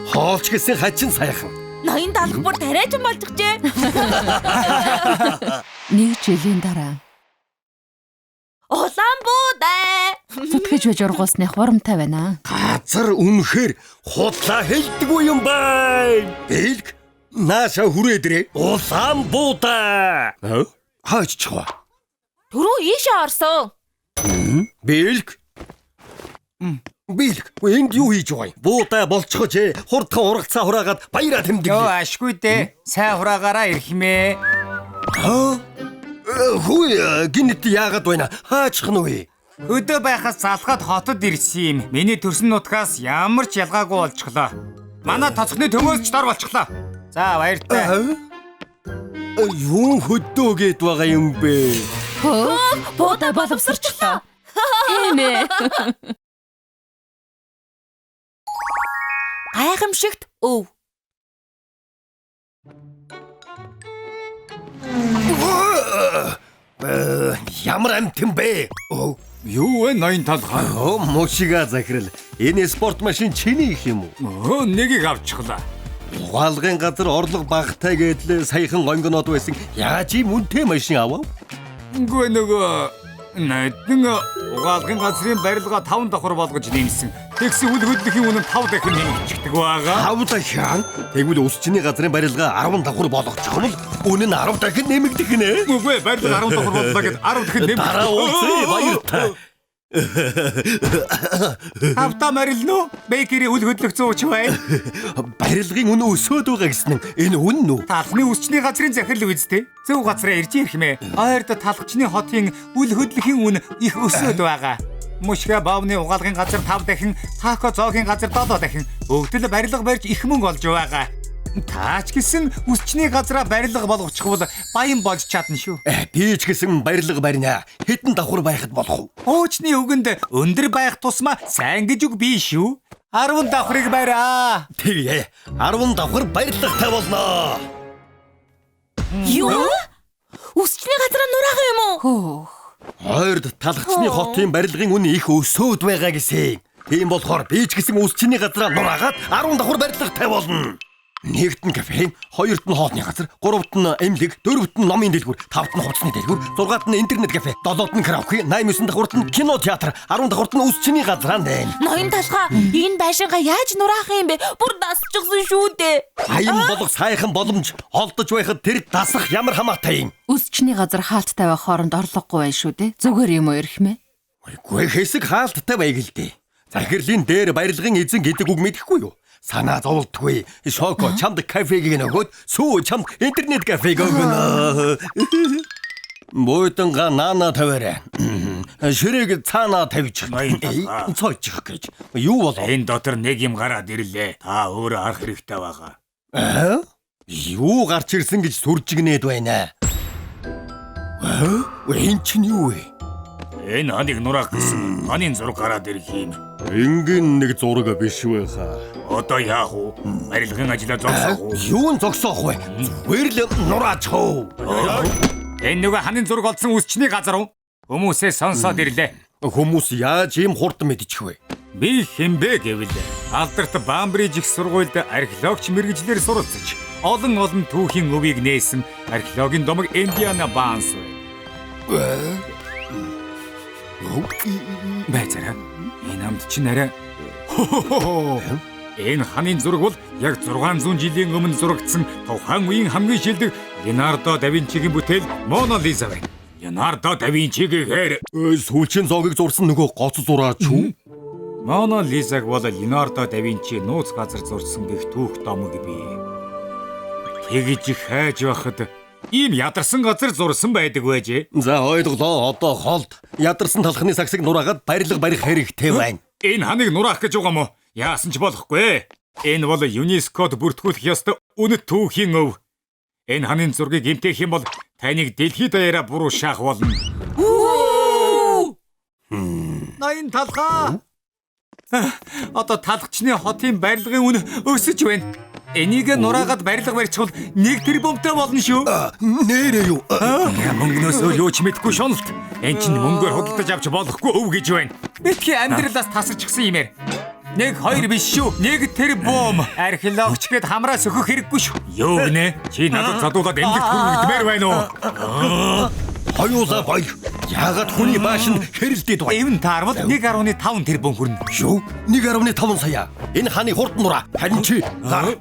Хоолч гэсэн хачин сайхан. Ноён талх бүр тариачин болчихжээ. 1 жилийн дараа Улаанбуудаа. зүтгэж байж ургуулсны хурамтай байна. Газар үнэхээр худлаа хэлдэггүй юм байна. Бэлг нааша хүрээдрээ. Улаанбуудаа. Хаач чаа. Түрүү ийшээ орсон. Бэлг. Бэлг, энд юу хийж байгаа юм? Буудаа болчихож хурдхан урагцаа хураагаад баяраа тэмдэг. Йоо ашгүй дээ. Сайн хураагаараа ирхмээ. Хөөе, гинэт яагаад байна? Хаачих нь вэ? Өдөө байхаас залхаад хотод ирсэн юм. Миний төрсөн нутгаас ямар ч ялгаагүй болчихлоо. Манай тоцохны төмөөс ч дор болчихлоо. За баяртай. Юу хөдөө гээд байгаа юм бэ? Буудаа боловсрчлаа. Тийм ээ. Гайхамшигт өв. Ямар амтэн бэ? Юу вэ ноён талхаа? Мушига захирал. Энэ спорт машин чиний их юм уу? Нэгийг авчихлаа. Угаалгын газар орлого багтай гэдэл саяхан гонгонод байсан. Яаж ийм үнэтэй машин авав? Үгүй нөгөө найдан угаалгын газрын барилга 5 давхар болгож нэмсэн. Тэгсэн үл хөдлөхийн үнэ 5 дахин нэмэгдчихдэг байгаа. 5 дахин. Тэгвэл усчны газрын барилга 10 давхар болгочих юм бол үнэ нь 10 дахин нэмэгдэх нэ. Үгүй барилга 10 давхар боллоо гэд 10 дахин нэмэгдэх. Дараа уулзъя баяртай. Автаа морилно. Бэкери үл хөдлөх зууч бай. Барилгын үнэ өсөөд байгаа гэсэн нь энэ үнэн үү? Талхны үсчний газрын захирал үсттэй. Зөв газараа ирж ирэх мэ. Ойрд талхчны хотын үл хөдлөхийн үн их өсөөд байгаа. Мушга баавны угаалгын газар 5 дахин, тако зоогийн газар 7 дахин бүгд л барилга барьж их мөнгө олж байгаа. Таач гэсэн үсчний газараа барилга болгочихвол баян болж чадна шүү. Би ч гэсэн барилга барина. Хэдэн давхар байхад болох вэ? Хуучны үгэнд өндөр байх тусмаа сайн гэж үг биш шүү. 10 давхрыг бариа. Тэгээ 10 давхар барилгатай болно. Юу? Үсчний газараа нураагаа юм уу? Хөөх. Ойрд талхчны хотын барилгын үн их өсөөд байгаа гэсэн. Тийм болохоор би ч гэсэн үсчний газараа нураагаад 10 давхар барилгатай болно. Нэгт нь кафе, хоёрт нь хоолны газар, гуравт нь эмнэлэг, дөрөвт нь номын дэлгүүр, тавт нь хувцсны дэлгүүр, зургаат нь интернет кафе, долоот нь караоке, 89 дахь нь кино театр, 10 дахь нь үсчний газар нэ. Ноён талхаа энэ байшингаа яаж нураах юм бэ? Бүр дасчихсан шүү дээ. Аян болох сайхан боломж олдож байхад тэр дасах ямар хамаатай юм. Үсчний газар хаалттай байх хооронд орлогогүй байх шүү дээ. Зүгээр юм уу ирэх мэ? Үгүй хэсэг хаалттай байг л дээ. Захирлын дээр барилгын эзэн гэдэг үг мэдэхгүй юу? Санаа зовлтгүй. Шоко чамд кафег нөгөөд сүү чамд интернет кафег өгнө. Бойтонга нана таваарай. Ширээг цаана тавьчих. Цоочих гэж. Юу болов? Энэ дотор нэг юм гараад ирлээ. Та өөрөө харах хэрэгтэй байгаа. Юу гарч ирсэн гэж сүржигнээд байна. Энэ чинь юу вэ? Энэ ханыг нураах гэсэн ханийн зураг гараад ирэх юм. Энгийн нэг зураг биш вэ хаа? Одоо яах вэ? Барилгын ажлаа зогсоох уу? Юун зогсоох вэ? Зүгээр л нураач хөө. Энэ нөгөө ханийн зураг олдсон үсчний газар уу? Хүмүүсээ сонсоод ирлээ. Хүмүүс яаж ийм хурдан мэдчих вэ? Би хэмбэ гэвэл алдарт Бамбриж их сургуульд археологч мэргэжлэр суралцж олон түүхийн өвийг нээсэн археологийн домог Индиана Банс бай. Байцаараа энэ амт чинь арай энэ ханийн зураг бол яг 600 жилийн өмнө зурагдсан тухайн үеийн хамгийн шилдэг Леонардо да Винчигийн бүтээл Мона Лиза байна. Леонардо да Винчигээр сүүлчийн зоогийг зурсан нөгөө гоц зураач юу? Мона Лизаг бол Леонардо да Винчи нууц газар зурсан гэх түүх домог бий. Тэгж их хайж байхад ийм ядарсан газар зурсан байдаг байжээ. За ойлголоо. Одоо холд ядарсан талхны сагсыг нураагаад барилга барих хэрэгтэй байна. Энэ ханыг нураах гэж байгаа мó? Яасан ч болохгүй. Энэ бол ЮНЕСКОд бүртгүүлэх ёстой үнэт түүхийн өв. Энэ ханын зургийг гэмтэх юм бол таныг дэлхийд даяараа буруу шаах болно. Ноён талхаа. Одоо талхчны хотын барилгын үн өсөж байна. Энийг нураагаад барилга барьчихвал 1 тэрбумтай болно шүү. Нэрээ юу? Мөнгнөөс юу ч мэдэхгүй шуналт. Энд чинь мөнгөөр худалдаж авч болохгүй өв гэж байна. Битгий амьдралаас тасарчихсан юм ээ. 1 2 биш шүү. 1 тэрбум. Археологч гээд хамраа сөхөх хэрэггүй шүү. Юу гинэ? Чи надад задуулаад эмгэгт хүргэмээр байна уу? Хоёулаа бай. Яагаад хүний баашинд хэрэлдээд байна? Эвэн таарвал 1.5 тэрбум хүрнэ. Юу? 1.5 сая. Энэ ханы хурд нураа. Харин чи гар.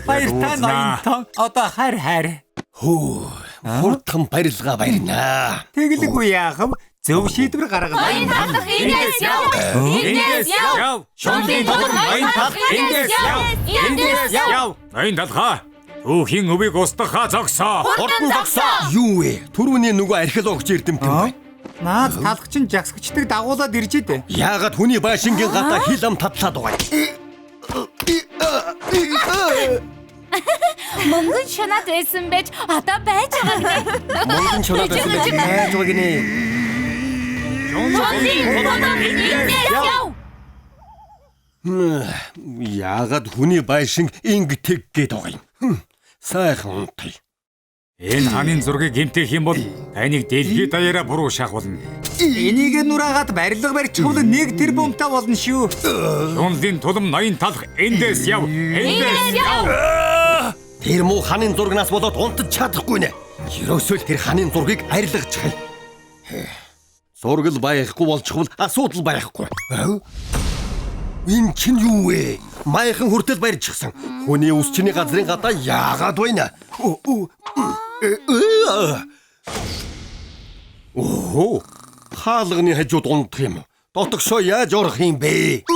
Баяртай ноён. Одоо хайр. Хурдхан барилга барина. Тэглэггүй яах вэ? Зөв шийдвэр гаргана. Ноён талх ингээс яв. Ингээс яв. Шонлын тодор ноён талх ингээс яв. Ингээс яв. Ноён талхаа. Түүхийн өвийг устгахаа зогсоо. Хурдан зогсоо. Юу вэ? Түрүүний нөгөө археологч эрдэмтэн байна. Наад талхчин жагсагчдаг дагуулад ирж идэв. Яагаад хүний баашингийн гадаа хил ам татлаад байгаа юм? Мөнгөн шанаад байсан байж одоо байж байгаа гинэ. Мөнгөн шунаад байсан байж байж байгаа гинэ. Яагаад хүний байшин ингэдэг гээд байгаа юм? Сайхан унтъя. Энэ ханын зургийг гэмтэх юм бол таныг дэлхийд даяараа буруу шаах болно. Энийг нураагаад барилга барьчихвал 1 тэрбумтай болно шүү. Шунлын тулам ноён талх эндээс яв. Эндээс яв. Тэр муу ханын зургнаас болоод унтаж чадахгүй нэ. Ерөөсөө л тэр ханын зургийг арилгачихъя. Зургал байхгүй болчихвол асуудал байхгүй. Энэ чинь юу вэ? Майхан хүртэл барьчихсан. Хүний үсчний газрын гадаа яагаад байна? Хаалганы хажууд унтах юм. Дотогшоо яаж орох юм бэ?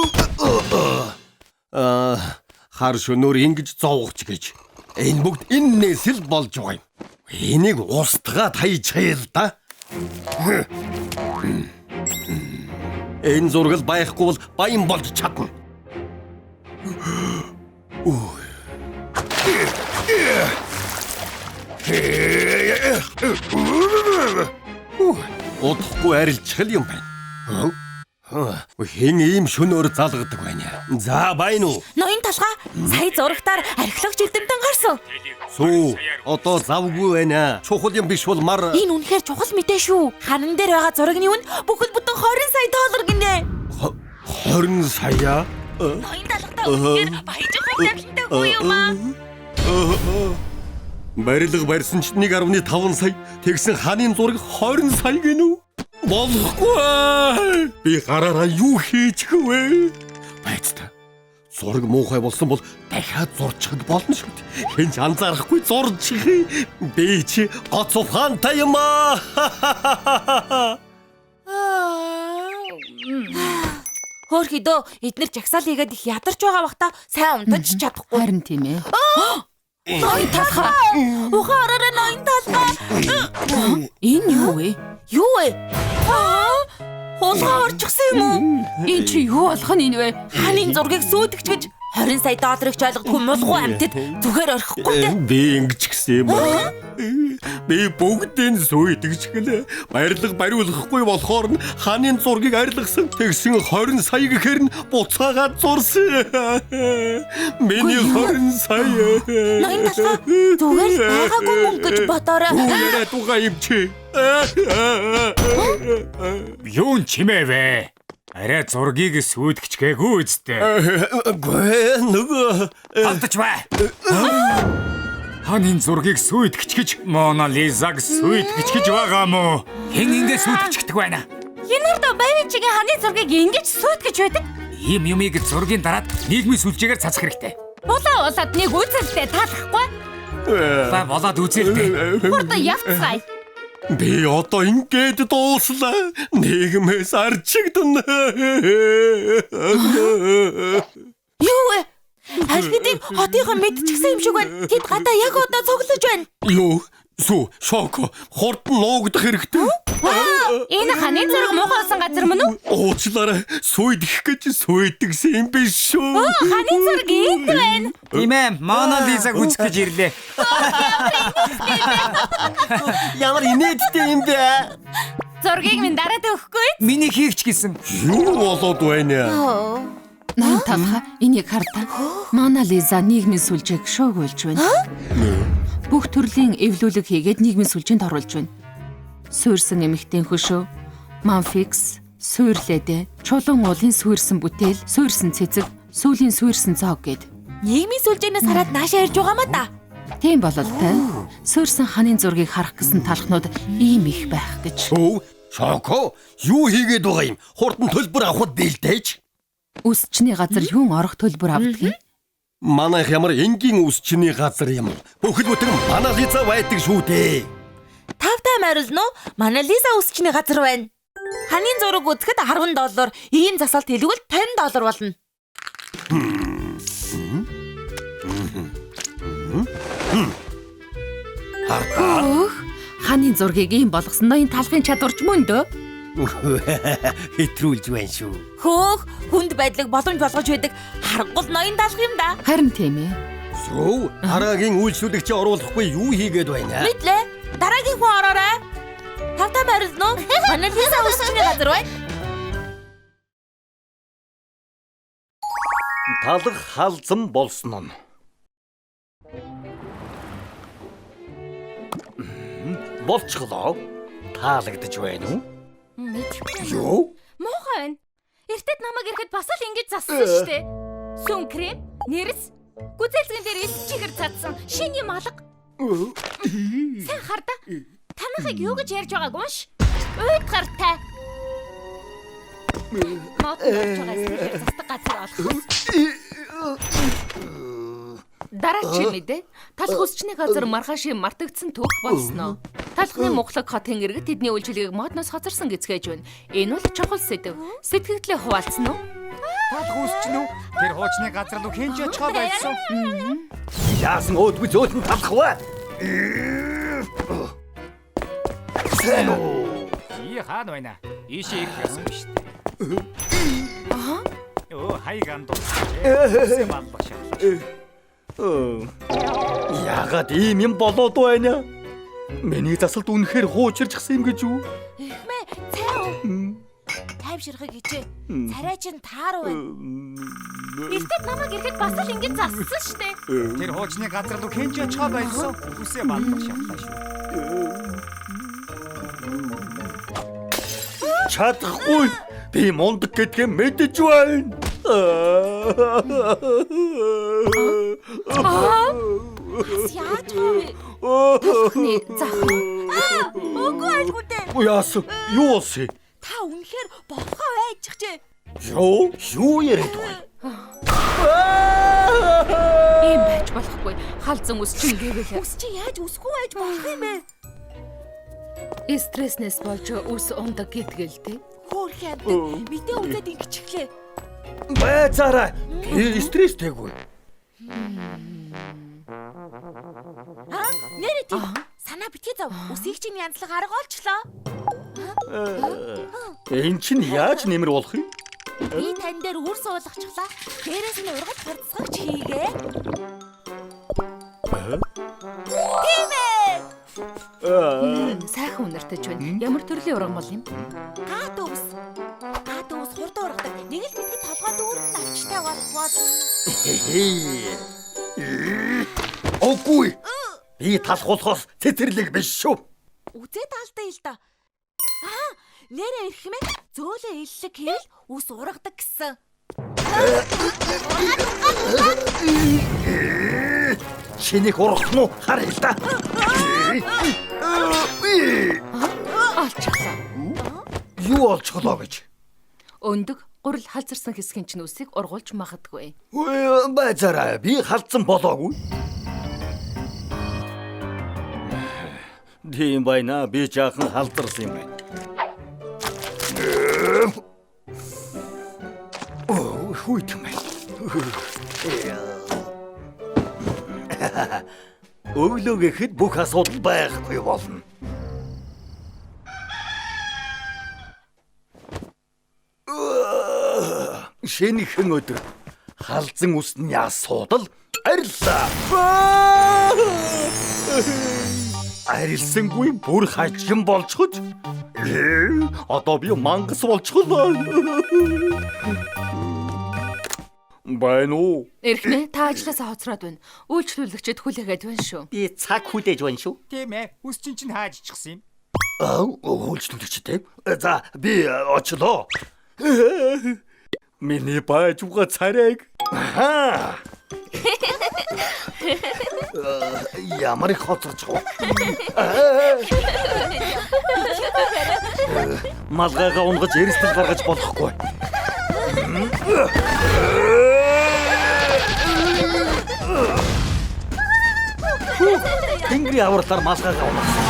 Хар шөнөөр ингэж зовгоч гэж. Энэ бүгд энээс л болж байгаа юм. Энийг устгаад хайчихъя л да. Энэ зураг байхгүй бол баян болж чадна. Удахгүй арилчих юм байна. Хэн ийм шөнөөр залгадаг байна. За байна уу? Ноён толгой сая зурагтаар археологч эрдэмтэн гарсан. Сүү, одоо завгүй байна. Чухал юм биш бол мар. Энэ үнэхээр чухал мэдээ шүү. Ханан дээр байгаа зурагны үн бүхэл бүтэн 20 сая доллар гинэ. 20 сая? Ноён толгойтой үнэхээр баяжих хэмжээтэй хүү юм аа. Барилга барьсан ч 1.5 сая. Тэгсэн ханын зураг 20 сая гинүү? Болохгүй. Би гараараа юу хийчих вэ? Байцтай. Зураг муухай болсон бол дахиад зурчихд болно шүү дээ. Хэн ч анзаарахгүй зурчих. Би чи гоц ухаантай юм аа. Хөөхөдөө эднэр жагсаал хийгээд их ядарч байгаа бахта сайн унтаж чадахгүй. Харин тийм ээ. Ноён толгой. Ухаараа ноён толгой. Энэ юу вэ? Юу вэ? Хулгай орчихсан юм уу? Энэ чи юу болох нь вэ? Ханын зургийг сүйдэгч гэж 20 сая долларыг ч ойлгохгүй мулгуу амьтад зүгээр орхихгүй дээ. Би ингэж гисэн юм аа. Би бүгдийн сүйдэгч гэлээ. Барилга бариулахгүй болохоор нь ханын зургийг арилгасан. Тэгсэн 20 сая гэхээр нь буцаагаад зурсан. Миний 20 сая. Ноён толгой зүгээр л байгаагүй мөнгө гэж бодоорой. Яа туга юм чи. Юу чимээ вэ? Арай зургийг сүйдгч гээгүй үсттэй. Гэ нөгөө Алдаж бай. Ханын зургийг сүйдгч гэж Мона Лизаг сүйдгч гэж байгаа мó? Хэн ингэ сүйдгчдэг байна? Янардаа байвын чигийн ханы зургийг ингэж сүйтгэж байдаг. Ийм юмыг зургийн дараад нийгмийн сүлжээгээр цацах хэрэгтэй. Улаад нэг үзэлтэй таалахгүй. Ба болоод үзэлтэй. Хурд явцгаая. би одоо ингээд дууслаа. Нийгмээс арчигдана. Юу вэ? Албидыг хотынхон мэдчихсэн юм шиг байна. Тэд гадаа яг одоо цуглаж байна. Юу? Сүү, шоко. Хурд нуугдах хэрэгтэй. Энэ ханы зураг муухай болсон газар мөн үү? Уучлаарай. Сүйдэх гэж сүйдэгсэн юм биш шүү. Ханы зураг энд байна. Тийм ээ, Мона Лизаг үзэх гэж ирлээ. Ямар инээдтэй юм бэ? Зургийг минь дараад өгөхгүй. Миний хийгч гэсэн. Юу болоод байна? Ноён толгой энийг хардаа. Мона Лиза нийгмийн сүлжээг шоогуулж байна. Бүх төрлийн эвлүүлэг хийгээд нийгмийн сүлжээнд оруулж байна. Суурьсан эмэгтэй хөшөө, манфикс, суурлэдэ, чулуун уулын суурьсан бүтээл, суурьсан цэцэг, сүүлийн суурьсан цог гэд. Нийгмийн сүлжээнээс хараад наашаа ирж байгаа маа та. Тийм бололтой. Суурьсан ханын зургийг харах гэсэн талхнууд ийм их байх гэж. Сүү, шоко. Юу хийгээд байгаа юм? Хурдан төлбөр авахд бэлдээж. Үсчний газар юун орох төлбөр авдаг юм? Манайх ямар энгийн үсчний газар юм. Бүхэл бүтэн Мона Лиза байдаг шүү дээ. Тавтай морилно. Мона Лиза үсчний газар байна. Ханын зураг үзэхэд $10. Ийм засалт хэлбэл $50 болно. Өөх, ханын зургийг ийм болгосон ноён талхын чадварч мөн дөө. Хэтрүүлж байна шүү. Хөөх, хүнд байдлыг боломж болгож байдаг харгуул ноён даалгах юм да. Харин тийм ээ. Сүү, дараагийн үйлчлүүлэгч оруулахгүй юу хийгээд байна? Мэдлээ. Дараагийн хүн ороорой. Тавтай морилно. Мона Лиза үсчний газар байна. Талх халзан болсон нь. Болчихлоо. Таалагдж байна уу? Юу? Муухай байна. Эртэд намайг ирэхэд бас л ингэж зассан шүү дээ. Сүн крем, нэрс, гүзэлзгэн дээр элс чихэр цадсан шиний малга. Сайн харда. Танахыг юу гэж ярьж байгааг унш. Уйд гартай. Мод ярьж байгаа зүйл застаг газар олох. Дараа чи мэдээ. Талх үсчний газар маргааш мартагдсан түүх болсноо. Талхны мухлаг хотын иргэд тэдний үйлчлэгийг модноос хоцорсон гэцгээж байна. Энэ бол чухал сэдв. Сэтгэгдлээ хуваалцсан уу? Талх үсч нү? Тэр хуучны газар руу хинж очихоо байсан. Яасан өөдгүй зөөлөн талах вэ? Сэн үү? И хаана байна? Ийшээ ирэх байсан биш үү? Оо хайган дуусчихээ. Маллах шатлаа. Яагаад ийм юм болоод байна? Миний засалд үнэхээр хуучирчсан юм гэж юу? Эхмээ, цай уу? Тайвширхаг хичээ. Царай чинь тааруу байна. Эртэд намайг ирэхэд бас л ингэж зассан штэ. Тэр хуучны газар руу хинж очихоо байсан. Үсээ маллах шатлаа шүү. Чадахгүй. Би мундаг гэдгээ мэдэж байна. Яаж вэ? Талхны зах. Үгүй альгүй дээ. Яасан? Юу вэ? Та үнэхээр болохоо айчихжээ. Юу яриад байна? Ийм байж болохгүй. Халзан үсчин гэвэл Үс чи яаж үсгүй байж болох юм бэ? стресснээс болж үс ундаг гэтгэлтэй. Хөөх юм. Мэдээ үзээд ингэчихлээ. Байцаараа. Би стресстэйгүй. Нэрээ тийм. Санаа битгий зав. Үсийг чинь янзлах арга олчлоо. Энд чинь яаж нэмэр болох юм? Би тань дээр үр суулгачихлаа. Дээрээс нь ургаж харцгаач хийгээ. Тийм ээ. Сайхан үнэртэж байна. Ямар төрлийн ургамал юм? Гат ус. Гат ус хурд ургадаг. Нэг л мэдгэд толгой дүүрэн авчтай болбол. Окгүй. Би талхуулахаас цэцэрлэг биш шүү. Үзээд алдаа л да. Нэрээ ирэх юм ээ. Зөөлөө иллэг хийвэл ус ургадаг гэсэн. Чинийг ургах нь харъя л да. Алчглаа. Юу олчглоо гэж? Өндөг гурил халзарсан хэсгийн чинь үсийг ургуулж магадгүй. Байцаараа би халдсан болоогүй. Тийм байна. Би жаахан халдарсан юм байна. Хүйт юм байна. Өглөө гэхэд бүх асуудал байхгүй болно. Шинэхэн өдөр халзан усны асуудал ариллаа. Арилсангүй бүр хажим болчиход. Одоо би мангас болчихлоо. Байна уу? Эрхнээ та ажлаасаа хоцроод байна. Үйлчлүүлэгчэд хүлээгээд байна шүү. Би цаг хүлээж байна шүү. Тийм ээ. Үс чинь хааж ичихсэн юм. Үйлчлүүлэгчтэй. За би очлоо. Миний баажуга царайг. Ямар их хоцорч гоо. Малгайгаа унгаж эрсдэл гаргаж болохгүй. Тэнгэрийн авралаар малгайгаа унгасан.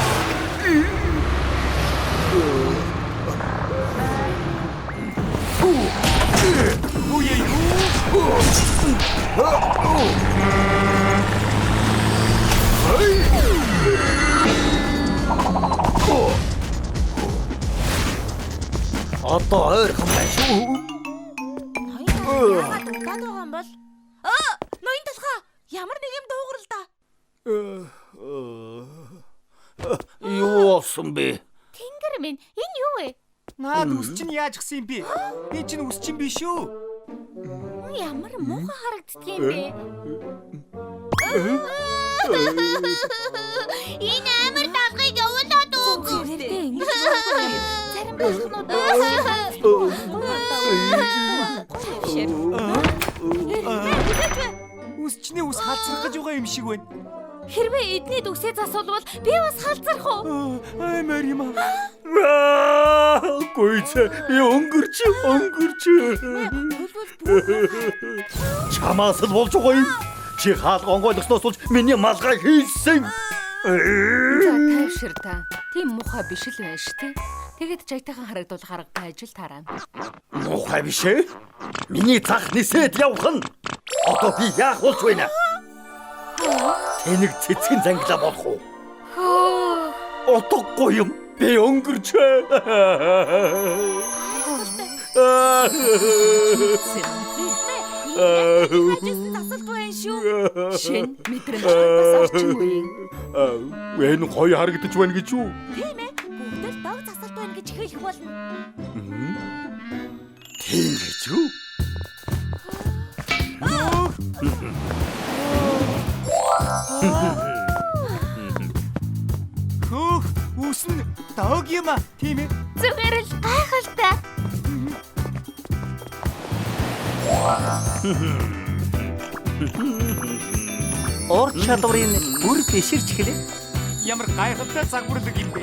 Одоо ойрхон байна шүү. Яагаад удаад байгаа юм бол? Ноён талхаа. Ямар нэг юм дуугар л да. Юу болсон бэ? Тэнгэр минь энэ юу вэ? Наад үс чинь яаж гисэн юм бэ? Би чинь үс чинь биш үү? Ямар муухай харагддаг юм бэ? Энэ амар талхыг явуулаад өгөө. Зарим Үсчний үс халзрах гэж байгаа юм шиг байна. Хэрвээ эдний дүгсээ засвал би бас халзрах уу? Аймаар юм аа. Гүйц би өнгөрч. Чамаас л болж байгаа юм. Чи хаалга онгойлгосноос болж миний малгай хийсэн. За тайвш Дэвшир та. Тийм муухай биш л байна ш тий. Тэгэд жаятайхан харагдуулах аргагүй ажил таараа. Муухай биш ээ. Миний цах нисээд явах нь. Одоо би яах болж байна? Тэнэг цэцгэн зангилаа болох уу? Утгагүй юм. Би өнгөрч. Шин мэдрэмж бас орчин үеийн. Энэ гоё харагдаж байна гэж юу? Тийм ээ. Бүгд л дог засалт байна гэж хэлэх болно. Тийм гэж юу? Хөөх, үсэн дог юм а, тийм ээ. Зүгээр л гайхалтай. Ур чадварын бүр биширч эхлэв. Ямар гайхалтай загварлаг юм бэ?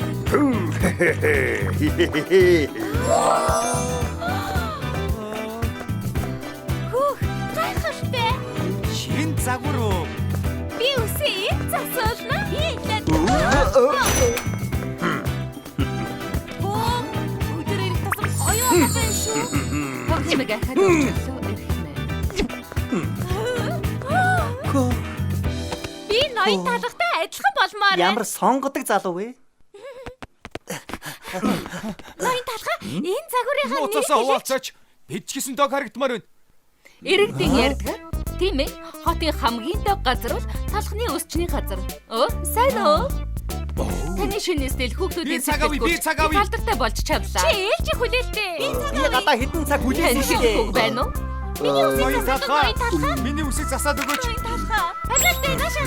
Хүүх, гайхалтай. Шинэ загвар уу? Би үсээ засуулна. Би лээд. Өдөр ирэх тусам оюу байна шүү. Хэмэг ахад өчлөө ирэх нэ. Би ноён талхтай адилхан болмоор. Ямар сонгодог залуу вэ? Ноён талхаа энэ загварынхаа Нууцаасаа хуваалцаач. Бид ч гэсэн дог харагдмаар байна. Иргэдийн ярьдаг. Тийм ээ. Хотын хамгийн дог газар бол талхны өсчний газар. Сайн уу? Таны шинэ стил хүүхдүүдийн Би цаг авъя. Алдартай болж чадлаа. Чи ээлжи хүлээлтэй. Би гадаа хэдэн цаг хүлээсэн Тань шүү шүү дээ. байна уу? Миний үсийг Ноён засуулна. Ноён талхаа. Миний үсийг засаад өгөөч. Ноён талхаа. Ажил дээр гашаа.